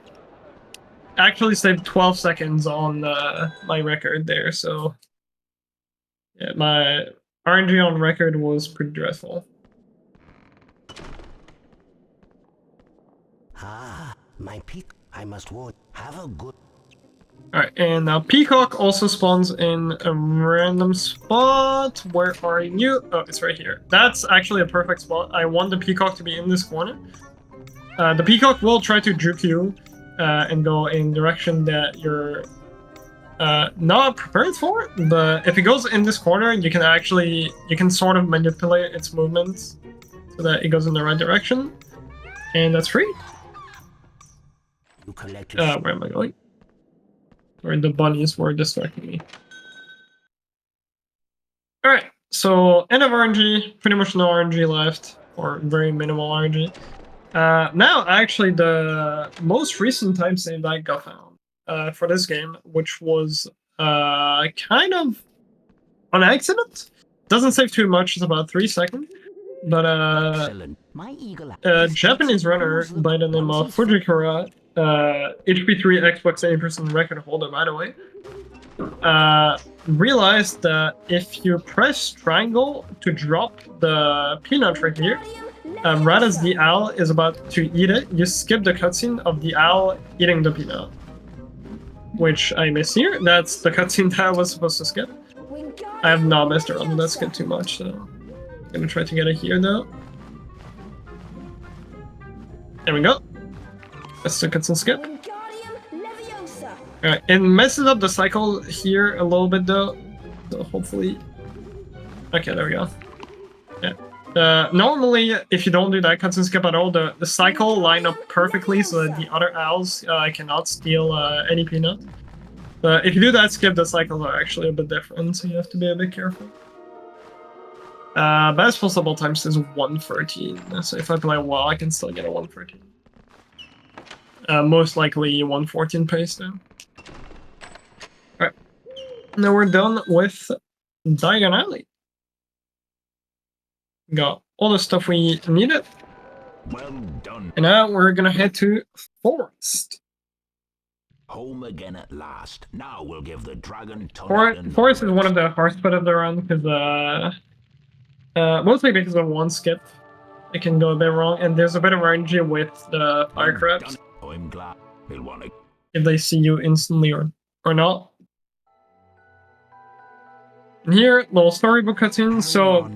Speaker 2: Actually saved 12 seconds on my record there. So yeah, my RNG on record was pretty dreadful.
Speaker 4: Ah, my peak. I must warn. Have a good.
Speaker 2: Alright, and now Peacock also spawns in a random spot. Where are you? Oh, it's right here. That's actually a perfect spot. I want the Peacock to be in this corner. The Peacock will try to juke you and go in direction that you're not prepared for it, but if it goes in this corner, you can sort of manipulate its movements so that it goes in the right direction, and that's free. Where am I going? Or the bunnies were distracting me. Alright, so end of RNG, pretty much no RNG left, or very minimal RNG. Now, actually, the most recent time save I got found for this game, which was kind of on accident. Doesn't save too much, it's about 3 seconds. But a Japanese runner by the name of Fujikura, HP3 Xbox 80% record holder, by the way, realized that if you press triangle to drop the peanut right here, right as the owl is about to eat it, you skip the cutscene of the owl eating the peanut. Which I miss here. That's the cutscene that I was supposed to skip. I have not messed around with that skip too much, so I'm gonna try to get it here though. There we go. That's the cutscene skip. Alright, it messes up the cycle here a little bit though. So hopefully. Okay, there we go. Yeah. Normally, if you don't do that cutscene skip at all, the cycle line up perfectly so that the other owls cannot steal any peanut. But if you do that skip, the cycles are actually a bit different, so you have to be a bit careful. Best possible times is 113, so if I play well, I can still get a 113. Most likely 114 pace though. Alright, now we're done with Diagon Alley. Got all the stuff we needed.
Speaker 5: Well done.
Speaker 2: And now we're gonna head to Forest.
Speaker 5: Home again at last. Now we'll give the dragon tonic and
Speaker 2: Forest is
Speaker 5: works.
Speaker 2: one of the hardest part of the run because mostly because of one skip. It can go a bit wrong, and there's a bit of RNG with the fire
Speaker 5: Well
Speaker 2: crabs.
Speaker 5: done. Oh, I'm glad. We'll want to.
Speaker 2: If they see you instantly or not. And here, little storybook cutscene. So,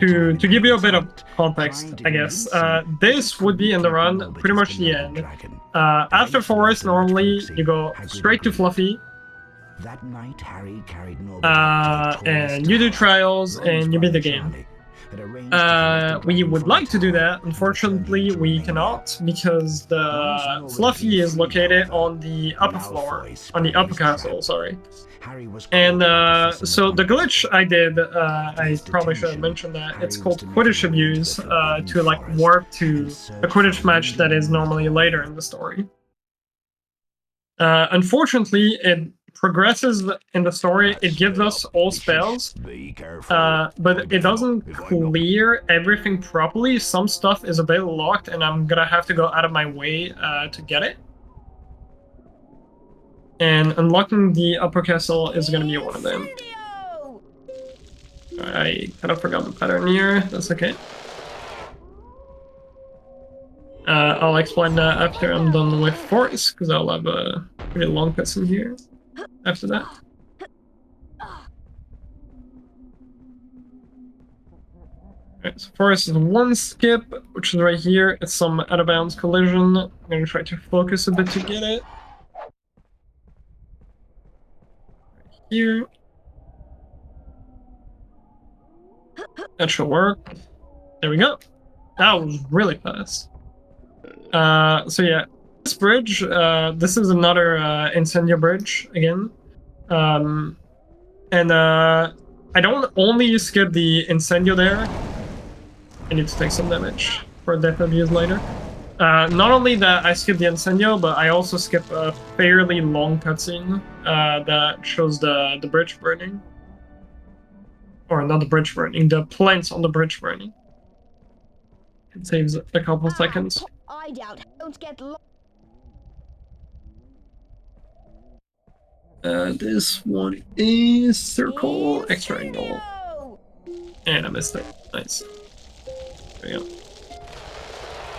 Speaker 2: to give you a bit of context, I guess, this would be in the run pretty much the end. After Forest, normally you go straight to Fluffy,
Speaker 4: That night, Harry carried
Speaker 2: and you do trials and you beat the game. We would like to do that. Unfortunately, we cannot because the Fluffy is located on the upper floor, on the upper castle. Sorry. And so the glitch I did, I probably should have mentioned that it's called Quidditch Abuse to like warp to a Quidditch match that is normally later in the story. Unfortunately, it progresses in the story. It gives us all spells,
Speaker 5: Be careful.
Speaker 2: but it doesn't clear everything properly. Some stuff is a bit locked, and I'm gonna have to go out of my way to get it. And unlocking the upper castle is gonna be one of them. I kind of forgot the pattern here. That's okay. I'll explain that after I'm done with Forest, because I'll have a pretty long cutscene here after that. Alright, so Forest is one skip, which is right here. It's some out of bounds collision. I'm gonna try to focus a bit to get it. Right here. That should work. There we go. That was really fast. So yeah, this bridge, this is another Incendio bridge again. And I don't only skip the Incendio there. I need to take some damage for death abuse later. Not only that I skip the Incendio, but I also skip a fairly long cutscene that shows the bridge burning. Or not the bridge burning, the planks on the bridge burning. It saves a couple seconds.
Speaker 3: I doubt. Don't get lost.
Speaker 2: This one is circle, extra angle. And I missed it. Nice. There we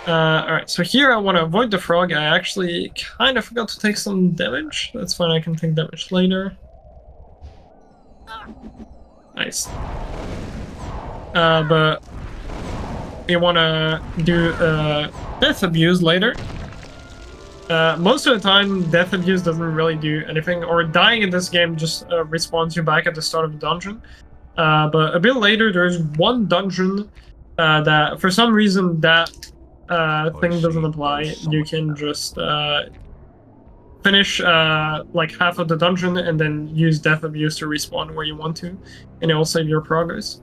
Speaker 2: go. Alright, so here I want to avoid the frog. I actually kind of forgot to take some damage. That's fine, I can take damage later. Nice. But you want to do death abuse later. Most of the time, death abuse doesn't really do anything, or dying in this game just respawns you back at the start of the dungeon. But a bit later, there's one dungeon that, for some reason, that thing doesn't apply. You can just finish like half of the dungeon and then use death abuse to respawn where you want to, and it will save your progress.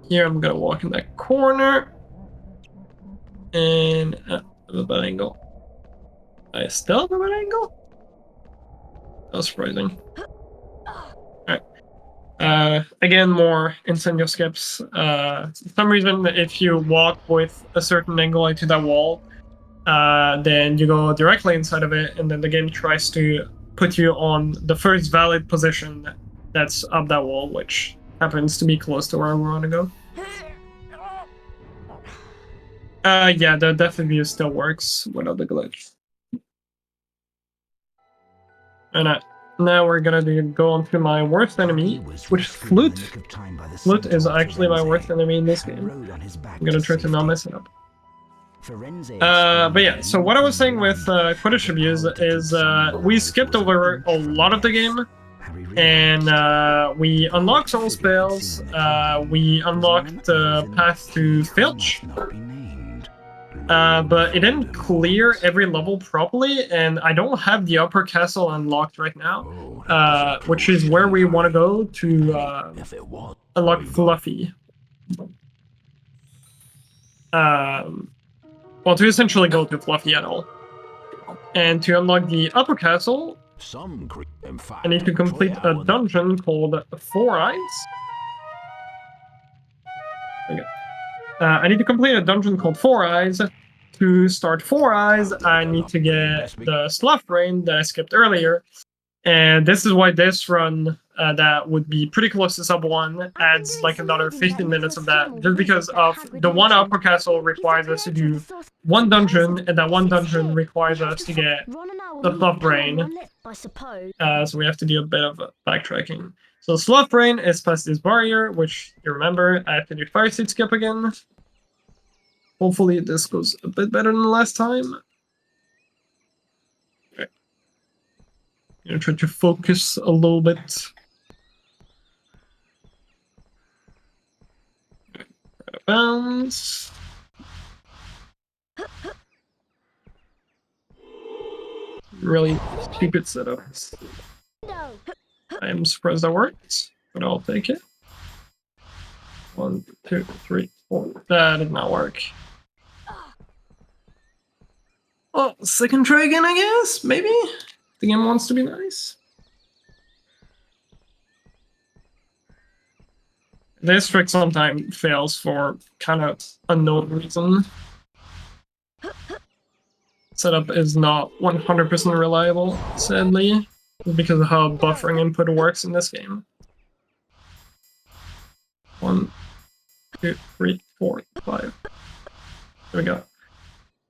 Speaker 2: Here I'm gonna walk in that corner, and a bad angle. I still have a bad angle? That was surprising. Alright. Again, more Incendio skips. For some reason, if you walk with a certain angle into that wall, then you go directly inside of it, and then the game tries to put you on the first valid position that's up that wall, which happens to be close to where we want to go. Yeah, the death abuse still works without the glitch. And now we're gonna go on to my worst enemy, which is Flute. Flute is actually my worst enemy in this game. I'm gonna try to not mess it up. But yeah, so what I was saying with Quidditch Abuse is we skipped over a lot of the game, and we unlocked all spells, we unlocked the path to Filch, but it didn't clear every level properly, and I don't have the upper castle unlocked right now, which is where we want to go to unlock Fluffy. Well, to essentially go to Fluffy at all. And to unlock the upper castle,
Speaker 4: In fact,
Speaker 2: I need to complete
Speaker 4: try
Speaker 2: a
Speaker 4: our-
Speaker 2: dungeon called Four Eyes. Okay. I need to complete a dungeon called Four Eyes. To start Four Eyes, I need to get the Sloth Brain that I skipped earlier. And this is why this run that would be pretty close to sub 1 adds like another 15 minutes of that, just because of the one upper castle requires us to do one dungeon, and that one dungeon requires us to get the Sloth Brain. So we have to do a bit of backtracking. So Sloth Brain is past this barrier, which you remember, I have to do Fire Seed Skip again. Hopefully this goes a bit better than last time. Okay. I'm gonna try to focus a little bit. Bounce. Really stupid setups. I am surprised that worked, but I'll take it. 1, 2, 3, 4. That did not work. Well, second try again, I guess? Maybe? The game wants to be nice. This trick sometimes fails for kind of unknown reason. Setup is not 100% reliable, sadly, because of how buffering input works in this game. 1, 2, 3, 4, 5. There we go.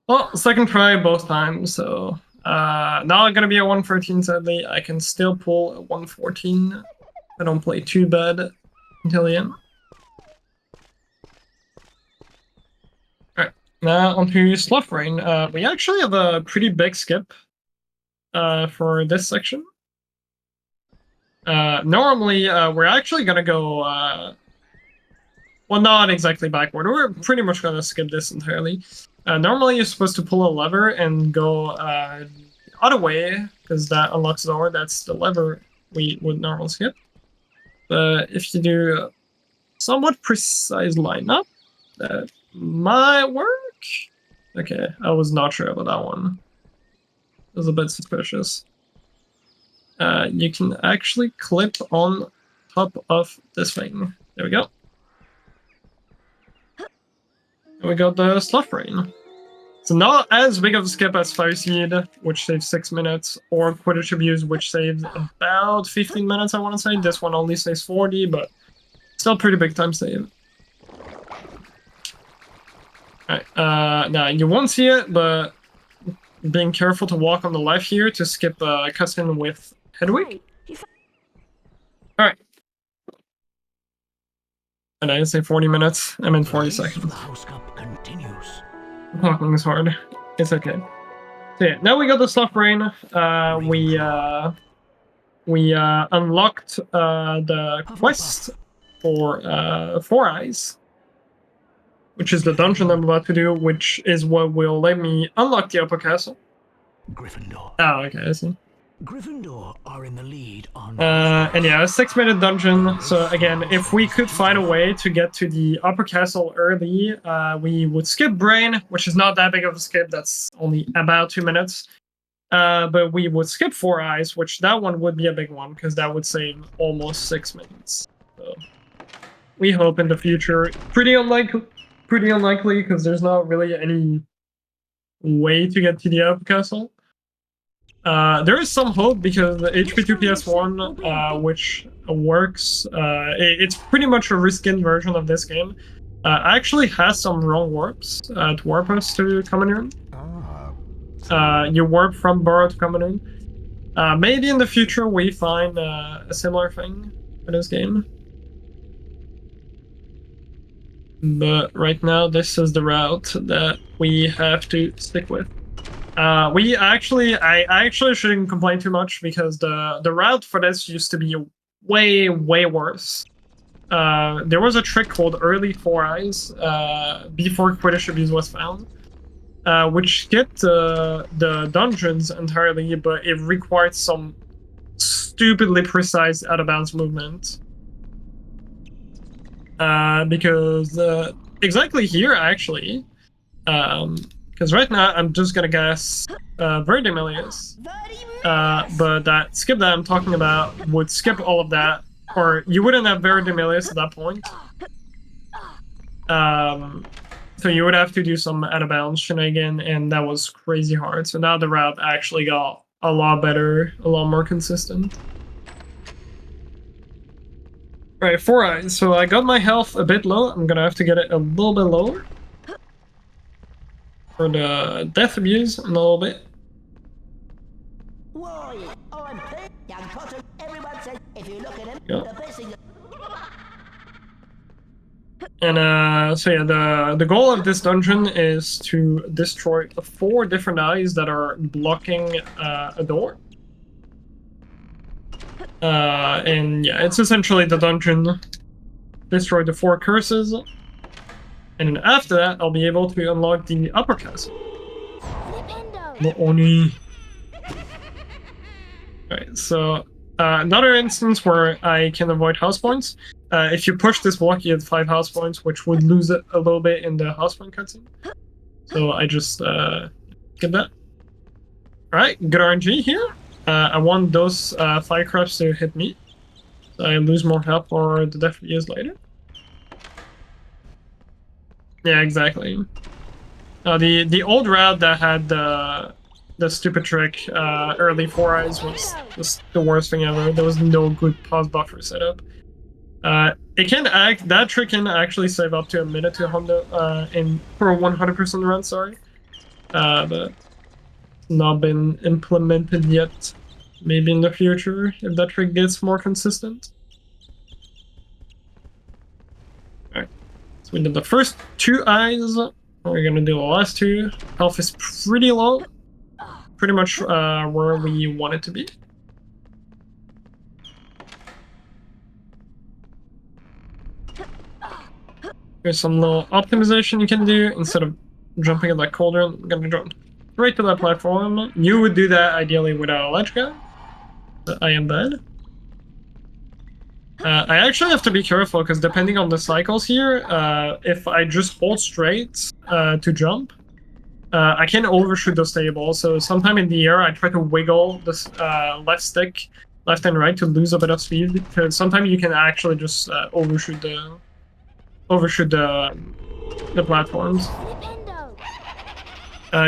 Speaker 2: Well, second try both times, so not gonna be a 114 sadly. I can still pull a 114. I don't play too bad until the end. Alright, now onto Sloth Brain. We actually have a pretty big skip for this section. Normally, we're actually gonna go well, not exactly backward. We're pretty much gonna skip this entirely. Normally, you're supposed to pull a lever and go the other way, because that unlocks the door. That's the lever we would normally skip. But if you do a somewhat precise lineup, that might work. Okay, I was not sure about that one. It was a bit suspicious. You can actually clip on top of this thing. There we go. And we got the Sloth Brain. So not as big of a skip as Fire Seed, which saves 6 minutes, or Quidditch Abuse, which saves about 15 minutes, I want to say. This one only saves 40, but still pretty big time save. Alright, now you won't see it, but being careful to walk on the left here to skip a cutscene with Hedwig. Alright. And I didn't say 40 minutes, I meant 40 seconds.
Speaker 4: The House Cup continues.
Speaker 2: Walking is hard. It's okay. So yeah, now we got the Sloth Brain. We unlocked the quest for Four Eyes, which is the dungeon I'm about to do, which is what will let me unlock the upper castle.
Speaker 4: Gryffindor.
Speaker 2: Oh, okay, I see.
Speaker 4: Gryffindor are in the lead on.
Speaker 2: And yeah, a 6-minute dungeon. So again, if we could find a way to get to the upper castle early, we would skip Brain, which is not that big of a skip. That's only about 2 minutes. But we would skip Four Eyes, which that one would be a big one, because that would save almost 6 minutes. So we hope in the future. Pretty unlikely, because there's not really any way to get to the upper castle. There is some hope because the HP2 PS1, which works, it's pretty much a reskinned version of this game, actually has some wrong warps to warp us to Common Room. You warp from Burrow to Common Room. Maybe in the future we find a similar thing for this game. But right now, this is the route that we have to stick with. I actually shouldn't complain too much because the route for this used to be way worse. There was a trick called Early Four Eyes before Quidditch Abuse was found, which skipped the dungeons entirely, but it required some stupidly precise out of bounds movement. Because exactly here actually. Because right now I'm just gonna guess Verdimillious. But that skip that I'm talking about would skip all of that, or you wouldn't have Verdimillious at that point. So you would have to do some out of bounds shenanigan, and that was crazy hard. So now the route actually got a lot better, a lot more consistent. Alright, 4 eyes. So I got my health a bit low. I'm gonna have to get it a little bit lower. For the death abuse in a little bit.
Speaker 4: Whoa, I'm playing young Potter. Everyone says if you look at him,
Speaker 2: Yeah.
Speaker 4: the best thing.
Speaker 2: And so yeah, the goal of this dungeon is to destroy 4 different eyes that are blocking a door. And yeah, it's essentially the dungeon. Destroy the 4 curses. And then after that, I'll be able to unlock the upper castle. The Oni. Right, so another instance where I can avoid house points. If you push this block, you get 5 house points, which would lose it a little bit in the house point cutscene. So I just get that. Alright, good RNG here. I want those fire crabs to hit me. So I lose more health for the death years later. Yeah, exactly. The old route that had the stupid trick early 4 eyes was the worst thing ever. There was no good pause buffer setup. That trick can actually save up to a minute to Honda for a 100% run, sorry. But not been implemented yet. Maybe in the future if that trick gets more consistent. Alright. So we did the first 2 eyes. We're gonna do the last 2. Health is pretty low. Pretty much where we want it to be. There's some little optimization you can do. Instead of jumping in that cauldron, I'm gonna jump right to that platform. You would do that ideally without a ledge gun. But I am bad. I actually have to be careful because depending on the cycles here, if I just hold straight to jump, I can overshoot those tables. So sometime in the air, I try to wiggle this left stick, left and right, to lose a bit of speed. Because sometimes you can actually just overshoot the platforms.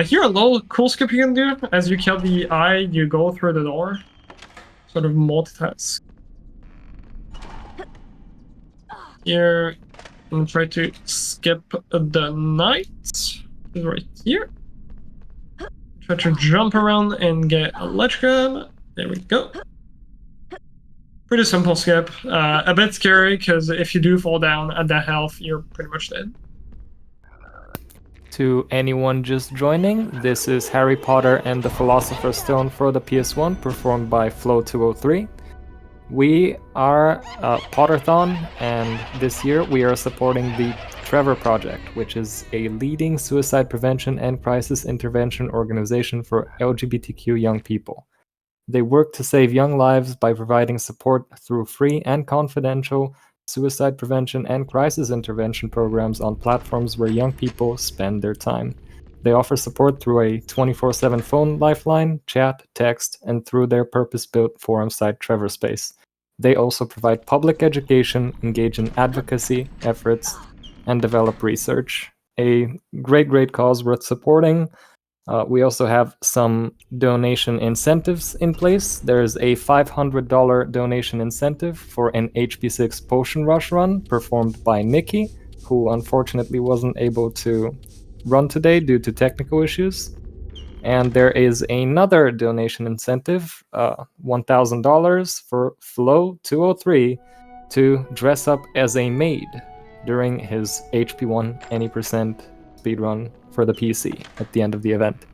Speaker 2: Here, a little cool skip you can do. As you kill the eye, you go through the door. Sort of multitask. Here, I'm gonna try to skip the knight. Right here. Try to jump around and get a ledge gun. There we go. Pretty simple skip. A bit scary because if you do fall down at that health, you're pretty much dead.
Speaker 1: To anyone just joining, this is Harry Potter and the Philosopher's Stone for the PS1, performed by lFlo203. We are Potterthon, and this year we are supporting the Trevor Project, which is a leading suicide prevention and crisis intervention organization for LGBTQ young people. They work to save young lives by providing support through free and confidential suicide prevention and crisis intervention programs on platforms where young people spend their time. They offer support through a 24/7 phone lifeline, chat, text, and through their purpose-built forum site Trevor Space. They also provide public education, engage in advocacy efforts, and develop research. A great cause worth supporting. We also have some donation incentives in place. There's a $500 donation incentive for an HP6 Potion Rush run performed by Nikki, who unfortunately wasn't able to run today due to technical issues. And there is another donation incentive, $1,000 for lFlo203 to dress up as a maid during his HP1 Any speedrun for the PC at the end of the event.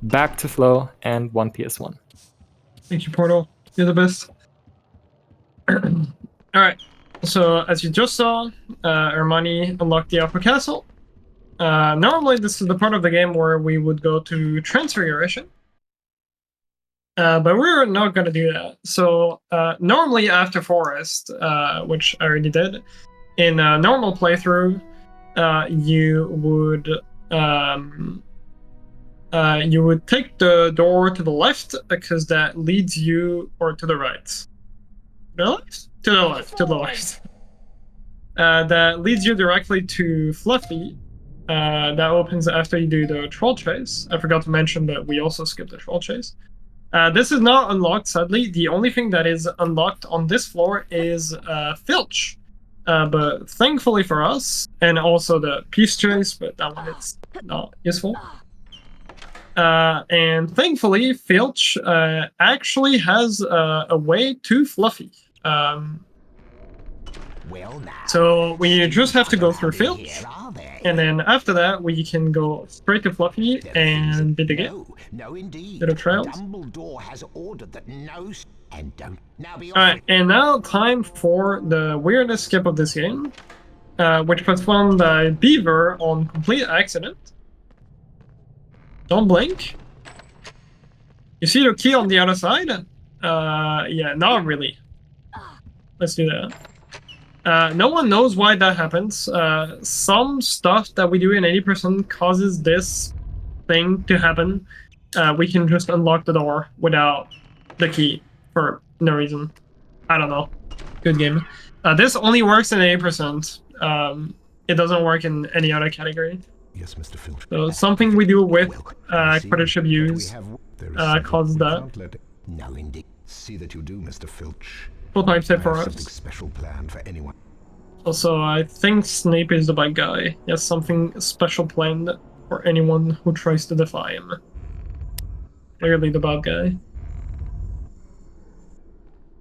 Speaker 1: Back to Flo and 1 PS1.
Speaker 2: Thank you, Portal. You're the best. Alright, so as you just saw, Armani unlocked the upper castle. Normally this is the part of the game where we would go to Transfiguration. But we're not going to do that. So normally after Forest, which I already did, in a normal playthrough, you would you would take the door to the left because that leads you, or to the right. To the left? To the left, to the left. That leads you directly to Fluffy. That opens after you do the troll chase. I forgot to mention that we also skipped the troll chase. This is not unlocked, sadly. The only thing that is unlocked on this floor is Filch. But thankfully for us, and also the peace chase, but that one is not useful. And thankfully, Filch actually has a way to Fluffy.
Speaker 4: Well, now,
Speaker 2: So we just have to go through Filch, and then after that we can go straight to Fluffy and bid the game.
Speaker 4: No, indeed.
Speaker 2: Bit of trails.
Speaker 4: Dumbledore has ordered that no and don't now be
Speaker 2: Alright, and now time for the weirdest skip of this game, which was found by Beaver on complete accident. Don't blink. You see the key on the other side? Yeah, not really. Let's do that. No one knows why that happens. Some stuff that we do in 80% causes this thing to happen. We can just unlock the door without the key for no reason. I don't know. Good game. This only works in 80%. It doesn't work in any other category.
Speaker 6: Yes, Mr. Filch.
Speaker 2: So something we do with Quidditch abuse causes that.
Speaker 4: No, indeed.
Speaker 6: See that you do, Mr. Filch.
Speaker 2: Full time
Speaker 6: I
Speaker 2: set
Speaker 6: have
Speaker 2: for
Speaker 6: something
Speaker 2: us.
Speaker 6: special planned for anyone.
Speaker 2: Also, I think Snape is the bad guy. He has something special planned for anyone who tries to defy him. Clearly the bad guy.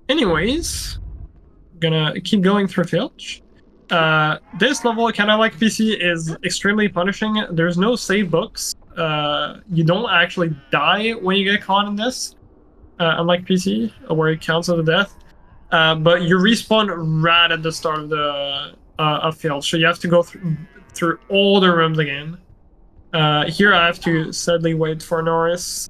Speaker 2: Anyways, gonna keep going through Filch. This level, kind of like PC, is extremely punishing. There's no save books. You don't actually die when you get caught in this, unlike PC, where it counts as a death. But you respawn right at the start of the Filch, so you have to go through all the rooms again. Here I have to sadly wait for Norris.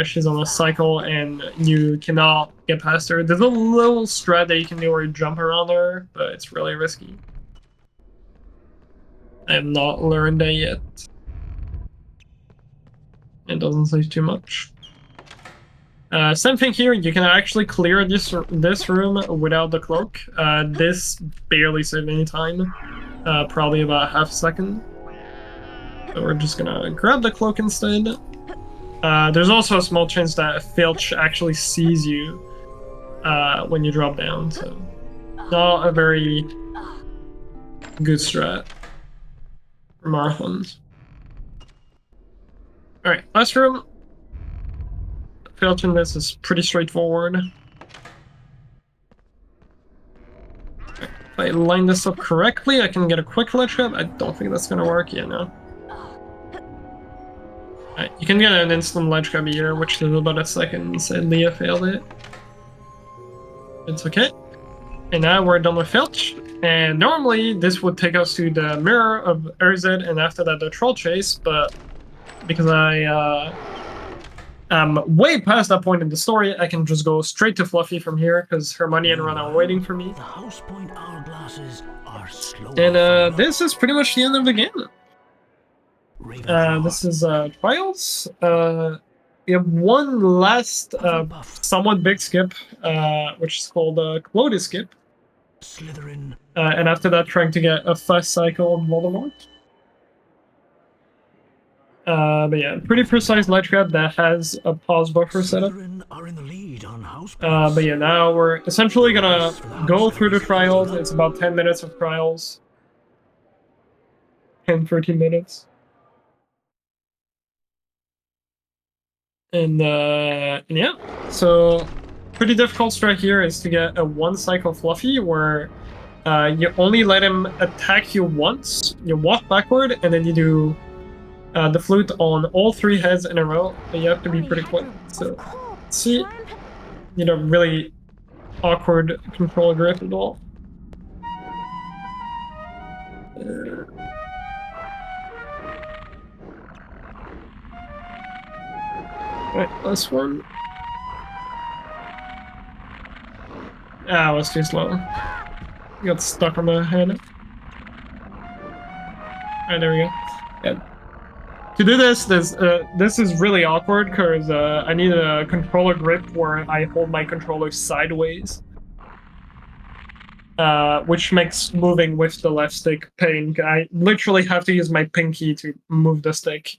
Speaker 2: She's on a cycle and you cannot get past her. There's a little strat that you can do where you jump around her, but it's really risky. I have not learned that yet. It doesn't say too much. Same thing here, you can actually clear this room without the cloak. This barely saved any time. Probably about half a second. So we're just gonna grab the cloak instead. There's also a small chance that Filch actually sees you when you drop down, so not a very good strat for marathons. Alright, last room. Filch in this is pretty straightforward. If I line this up correctly, I can get a quick ledge grab. I don't think that's gonna work. Yeah, no. Right, you can get an instant ledge grab here, which is about a second. Said Leah failed it. It's okay. And now we're done with Filch. And normally this would take us to the mirror of Erzed, and after that the troll chase, but because I am way past that point in the story, I can just go straight to Fluffy from here because Hermione and Ron are waiting for me.
Speaker 4: The house point hourglasses are slow.
Speaker 2: And this is pretty much the end of the game. This is Trials. We have one last somewhat big skip, which is called Quota Skip.
Speaker 4: Slytherin.
Speaker 2: And after that, trying to get a fast cycle of Voldemort. But yeah, pretty precise ledge grab that has a pause buffer setup.
Speaker 4: Are in the lead on house
Speaker 2: But yeah, now we're essentially gonna go through the trials. It's about 10 minutes of trials. 10, 13 minutes. And yeah, so pretty difficult strat here is to get a one cycle Fluffy where you only let him attack you once, you walk backward, and then you do the flute on all three heads in a row, but you have to be pretty quick. So, see, you know, really awkward control grip at all. Alright, last one. Ah, it was too slow. Got stuck on the head. Alright, there we go. Yeah. to do this, this is really awkward because I need a controller grip where I hold my controller sideways. Which makes moving with the left stick pain. I literally have to use my pinky to move the stick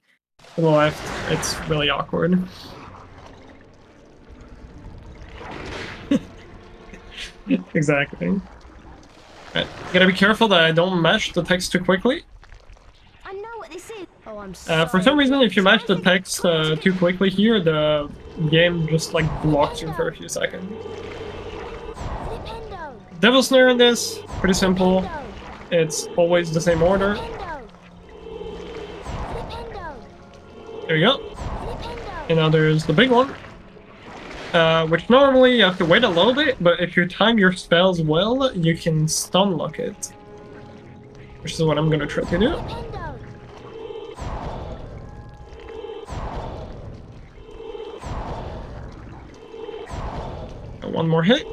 Speaker 2: to the left. It's really awkward. Exactly. Right. Gotta be careful that I don't mash the text too quickly.
Speaker 3: I know what this is. Oh, I'm
Speaker 2: For some reason, if you mash the text too quickly here, the game just like blocks you for a few seconds.
Speaker 3: Flipendo.
Speaker 2: Devil Snare in this, pretty simple.
Speaker 3: Flipendo.
Speaker 2: It's always the same order.
Speaker 3: Flipendo. Flipendo.
Speaker 2: There you go.
Speaker 3: Flipendo.
Speaker 2: And now there's the big one. Which normally you have to wait a little bit, but if you time your spells well, you can stun lock it. Which is what I'm gonna try to do.
Speaker 3: Flipendo.
Speaker 2: One more hit.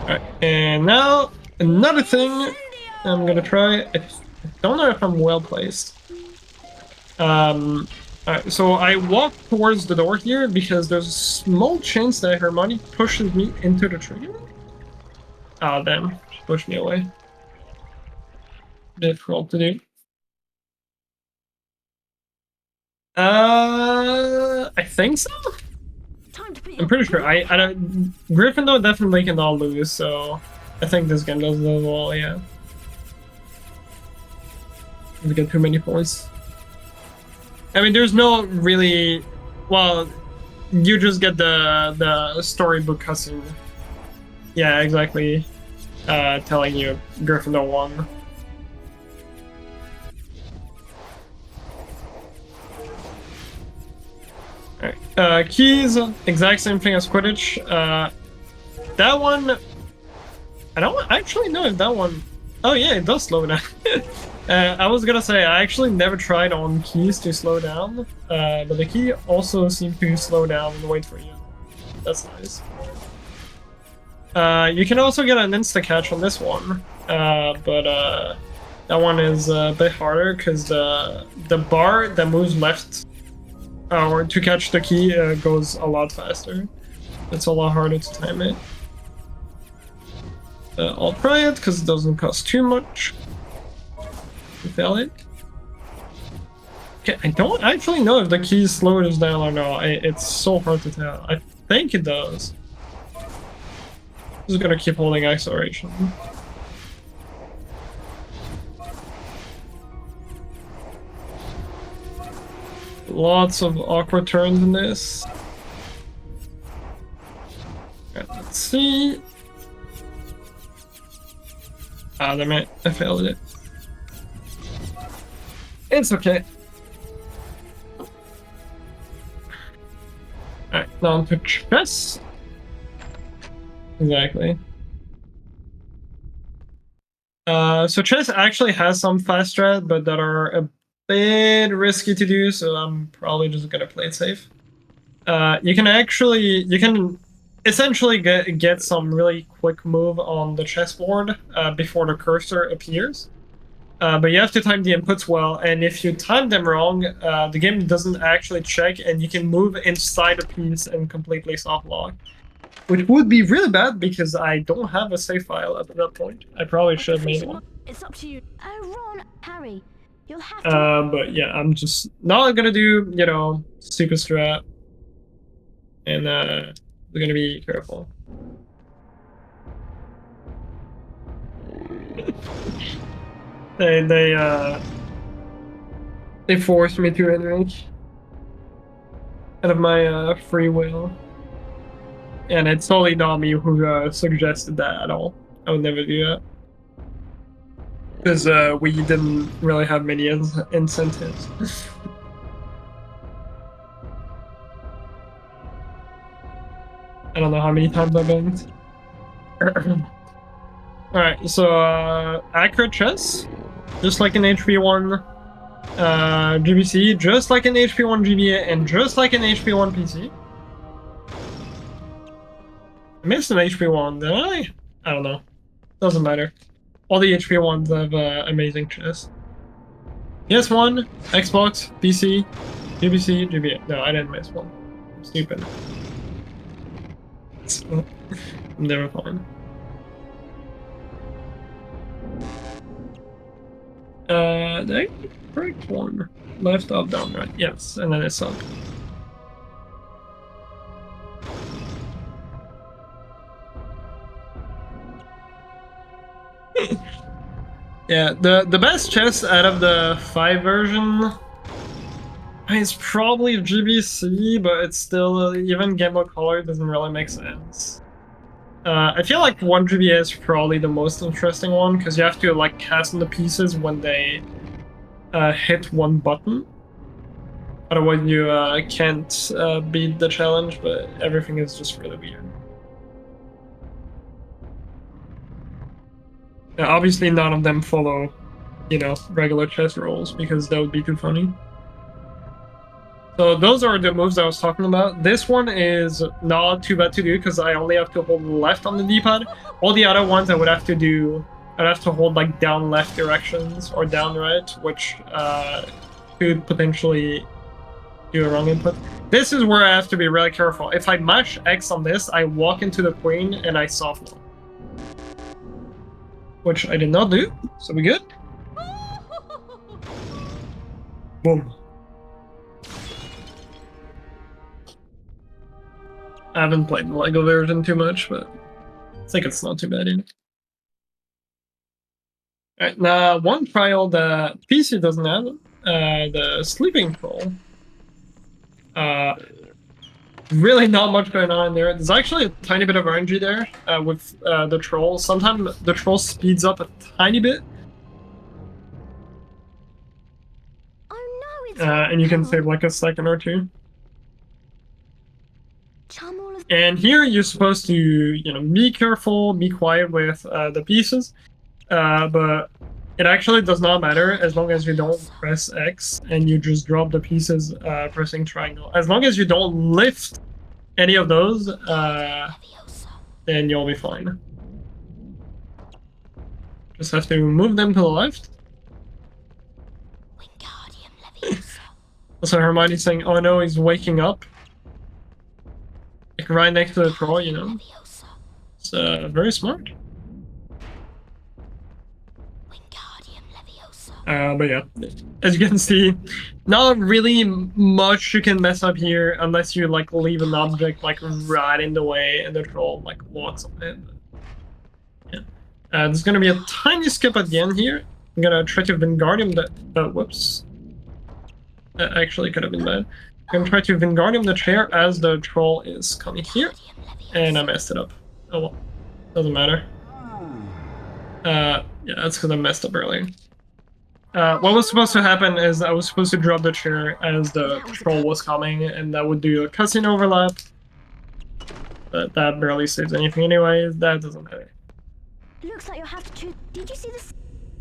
Speaker 2: Alright, and now another thing I'm gonna try. I don't know if I'm well placed. Alright, so I walk towards the door here because there's a small chance that Hermione pushes me into the trigger. Ah, damn. She pushed me away. Difficult to do. I think so?
Speaker 3: Time to put
Speaker 2: I'm pretty sure. I don't. Gryffindor definitely cannot lose, so I think this game does as well. Yeah. We get too many points. I mean, there's no really. Well, you just get the storybook cutscene. Yeah, exactly. Telling you Gryffindor won. Alright, keys, exact same thing as Quidditch. That one, I don't actually know if that one, oh yeah, it does slow down. I was gonna say, I actually never tried on keys to slow down, but the key also seemed to slow down and wait for you. That's nice. You can also get an insta-catch on this one, but that one is a bit harder because the bar that moves left or to catch the key goes a lot faster. It's a lot harder to time it. I'll try it because it doesn't cost too much to fail it. Okay, I don't actually know if the key slows down or not. It's so hard to tell. I think it does. Just gonna keep holding acceleration. Lots of awkward turns in this. Right, let's see. Ah, damn it. I failed it. It's okay. Alright, now on to chess. Exactly. So chess actually has some fast strat, but that are a bit risky to do, so I'm probably just gonna play it safe. You can essentially get some really quick move on the chessboard before the cursor appears. But you have to time the inputs well, and if you time them wrong, the game doesn't actually check, and you can move inside a piece and completely soft lock. Which would be really bad because I don't have a save file at that point. I probably should have made one.
Speaker 3: It's up to you. Oh, Ron, Harry, you'll have to.
Speaker 2: But yeah, I'm just not gonna do, you know, super strat. And we're gonna be careful. They forced me to Henrik out of my free will. And it's totally not me who suggested that at all. I would never do that. Because we didn't really have many incentives. I don't know how many times I've been. Alright, so accurate chess, just like in HP1 GBC, just like in HP1 GBA, and just like in HP1 PC. I missed an HP1, did I? I don't know. Doesn't matter. All the HP1s have amazing chess. PS1, Xbox, PC, BBC, GBA. No, I didn't miss one. I'm stupid. So, they were fine. The correct one. Left, up, down, right. Yes, and then it's up. Yeah, the best chess out of the 5 version is probably GBC, but it's still, even Game Boy Color doesn't really make sense. I feel like 1 GBA is probably the most interesting one, because you have to like cast on the pieces when they hit one button. Otherwise you can't beat the challenge, but everything is just really weird. Now, obviously none of them follow, you know, regular chess rules, because that would be too funny. So those are the moves I was talking about. This one is not too bad to do, because I only have to hold left on the D-pad. All the other ones I would have to do, I'd have to hold like down left directions or down right, which could potentially do a wrong input. This is where I have to be really careful. If I mash X on this, I walk into the queen and I soft lock. Which I did not do, so we good. Boom. I haven't played the LEGO version too much, but I think it's not too bad either. Alright, now one trial that PC doesn't have, the sleeping troll. Really not much going on there. There's actually a tiny bit of RNG there with the troll. Sometimes the troll speeds up a tiny bit.
Speaker 3: Oh no, it's
Speaker 2: And you can save like a second or two.
Speaker 3: Charm all of
Speaker 2: And here you're supposed to, you know, be careful, be quiet with the pieces. But it actually does not matter as long as you don't press X and you just drop the pieces pressing triangle. As long as you don't lift any of those, then you'll be fine. Just have to move them to the left.
Speaker 3: Wingardium Leviosa.
Speaker 2: Also, Hermione's saying, oh no, he's waking up. Like right next to the troll, you know.
Speaker 3: Leviosa.
Speaker 2: It's very smart.
Speaker 3: Wingardium Leviosa.
Speaker 2: But yeah, as you can see, not really much you can mess up here unless you like leave an object like right in the way and the troll like walks on it. Yeah, there's gonna be a tiny skip at the end here. I'm gonna try to Wingardium the whoops. That actually could have been bad. I'm gonna try to Wingardium the chair as the troll is coming here, and I messed it up. Oh well, doesn't matter. Yeah, that's because I messed up earlier. What was supposed to happen is I was supposed to drop the chair as the troll was coming, and that would do a cutscene overlap. But that barely saves anything anyways. That doesn't matter.
Speaker 3: Looks like you'll have to choose. Did you see this?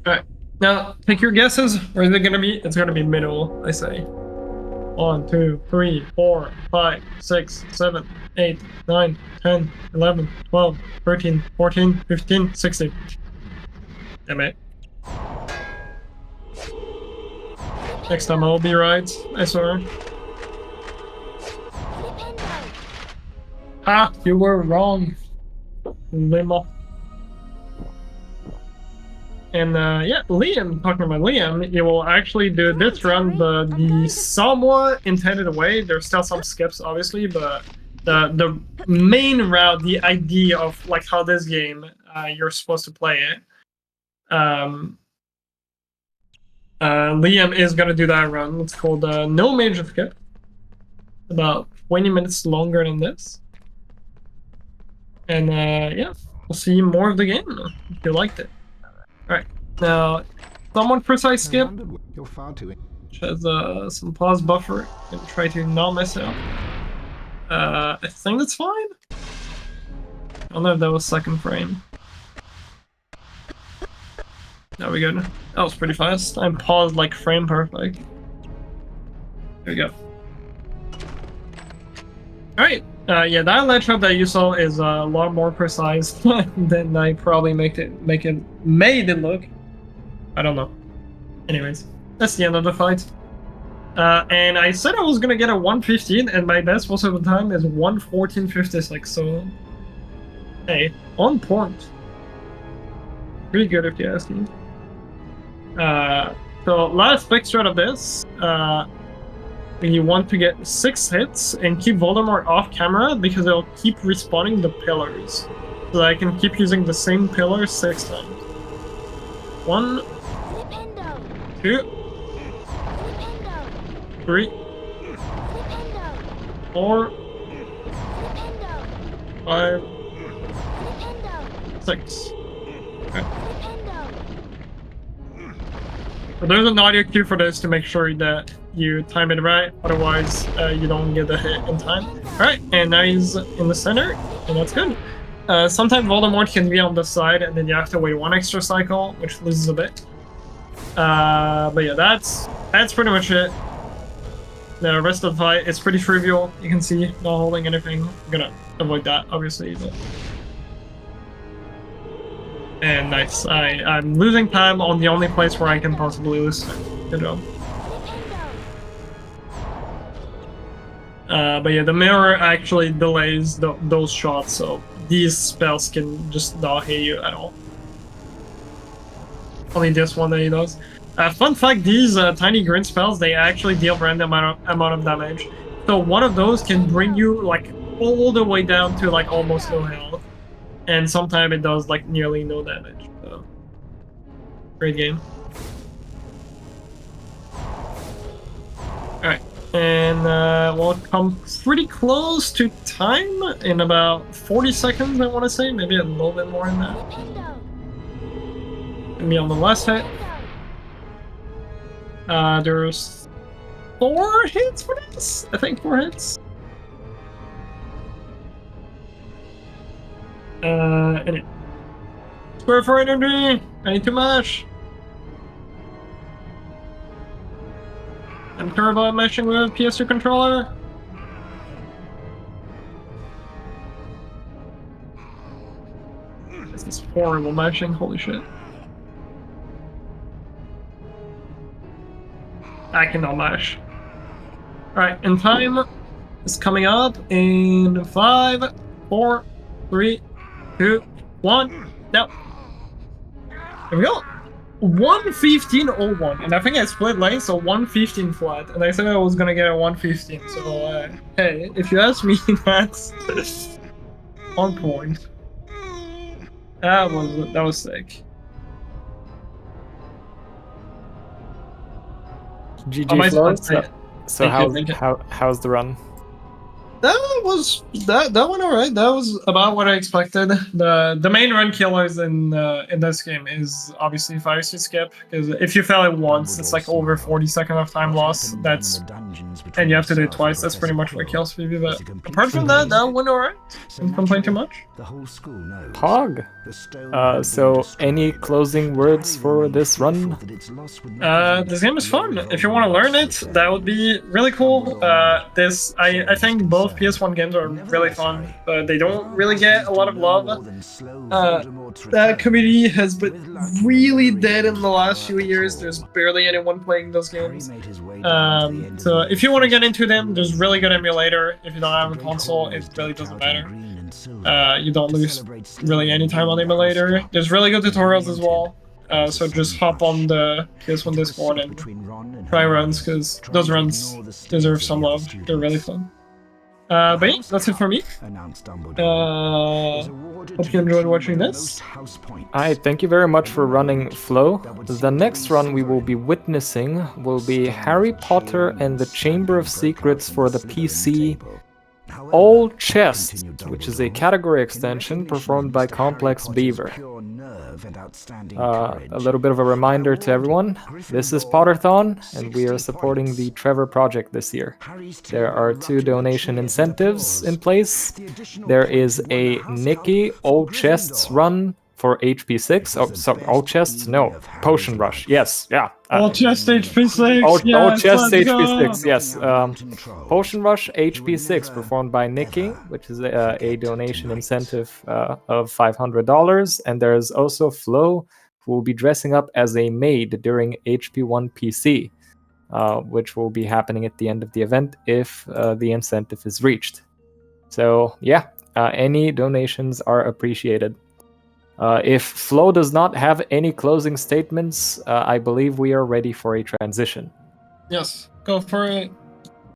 Speaker 2: Alright, now pick your guesses. Where is it gonna be? It's gonna be middle, I say. 1, 2, 3, 4, 5, 6, 7, 8, 9, 10, 11, 12, 13, 14, 15, 16. Damn it. Next time I'll be right, I swear. Ha! You were wrong. Limo. And yeah, Liam, talking about Liam, you will actually do this run the somewhat intended way. There's still some skips, obviously, but the main route, the idea of like how this game you're supposed to play it. Liam is gonna do that run. It's called No Major Skip. About 20 minutes longer than this. And yeah, we'll see more of the game if you liked it. Alright, now, somewhat precise skip,
Speaker 6: You're far too.
Speaker 2: which has some pause buffer, and try to not mess it up. I think that's fine. I don't know if that was second frame. There we go. That was pretty fast. I paused like frame perfect. There we go. Alright, yeah, that ledge shot that you saw is a lot more precise than I probably made it look. I don't know. Anyways, That's the end of the fight. And I said I was gonna get a 115, and my best most of the time is 114.56. So, hey, on point. Pretty good if you ask me. So last big strat of this, you want to get 6 hits and keep Voldemort off camera because it'll keep respawning the pillars. So I can keep using the same pillar 6 times. 1, 2, 3, 4, 5, 6. Okay. So there's an audio cue for this to make sure that you time it right, otherwise you don't get the hit in time. Alright, and now he's in the center, and that's good. Sometimes Voldemort can be on the side, and then you have to wait 1 extra cycle, which loses a bit. But yeah, that's pretty much it. The rest of the fight is pretty trivial. You can see, not holding anything. I'm gonna avoid that, obviously. But... And nice. I'm losing time on the only place where I can possibly lose time. Good job. But yeah, the mirror actually delays those shots, so these spells can just not hit you at all. Only this one that he does. Fun fact, these tiny green spells, they actually deal random amount of damage. So one of those can bring you like all the way down to like almost no health. And sometimes it does like nearly no damage. So great game. Alright. And we'll come pretty close to time in about 40 seconds, I want to say. Maybe a little bit more than that. Maybe on the last hit. There's 4 hits for this? I think 4 hits. And square for energy! I need too much! I'm terrible at meshing with PS2 controller. This is horrible meshing, holy shit. I cannot mash. Alright, and time is coming up in 5, 4, 3, 2, 1. Now, here we go. 115.01, and I think I split lane, so 115 flat, and I said I was gonna get a 115. So hey, if you ask me, that's on point. That was sick.
Speaker 1: GG Flo. So how's the run?
Speaker 2: That went alright. That was about what I expected. The main run killers in this game is obviously fire suit skip, because if you fail it once, it's like over 40 seconds of time loss. And you have to do it twice. That's pretty much what kills PB. But apart from that, that went alright. Didn't complain too much.
Speaker 1: Pog. So any closing words for this run?
Speaker 2: This game is fun. If you want to learn it, that would be really cool. I think both PS1 games are really fun, but they don't really get a lot of love. That community has been really dead in the last few years. There's barely anyone playing those games. So if you want to get into them, there's really good emulator. If you don't have a console, it really doesn't matter. You don't lose really any time on emulator. There's really good tutorials as well. So just hop on the PS1 Discord and try runs, because those runs deserve some love. They're really fun. But yeah, that's it for me. Hope you enjoyed watching this.
Speaker 1: Alright, thank you very much for running Flo. The next run we will be witnessing will be Harry Potter and the Chamber of Secrets for the PC All Chests, which is a category extension performed by Complex Beaver. A little bit of a reminder to everyone, this is Potterthon, and we are supporting the Trevor project this year. There are 2 donation incentives in place. There is a Nikki All Chests run for HP6. Oh, sorry, All Chests? No. Potion Rush. Yes, yeah.
Speaker 2: All Chest HP6.
Speaker 1: All Chest HP6, yes. Potion Rush HP6 performed by Nikki, which is a donation incentive of $500. And there's also Flo, who will be dressing up as a maid during HP1 PC, which will be happening at the end of the event if the incentive is reached. So yeah, any donations are appreciated. If Flo does not have any closing statements, I believe we are ready for a transition.
Speaker 2: Yes, go for it.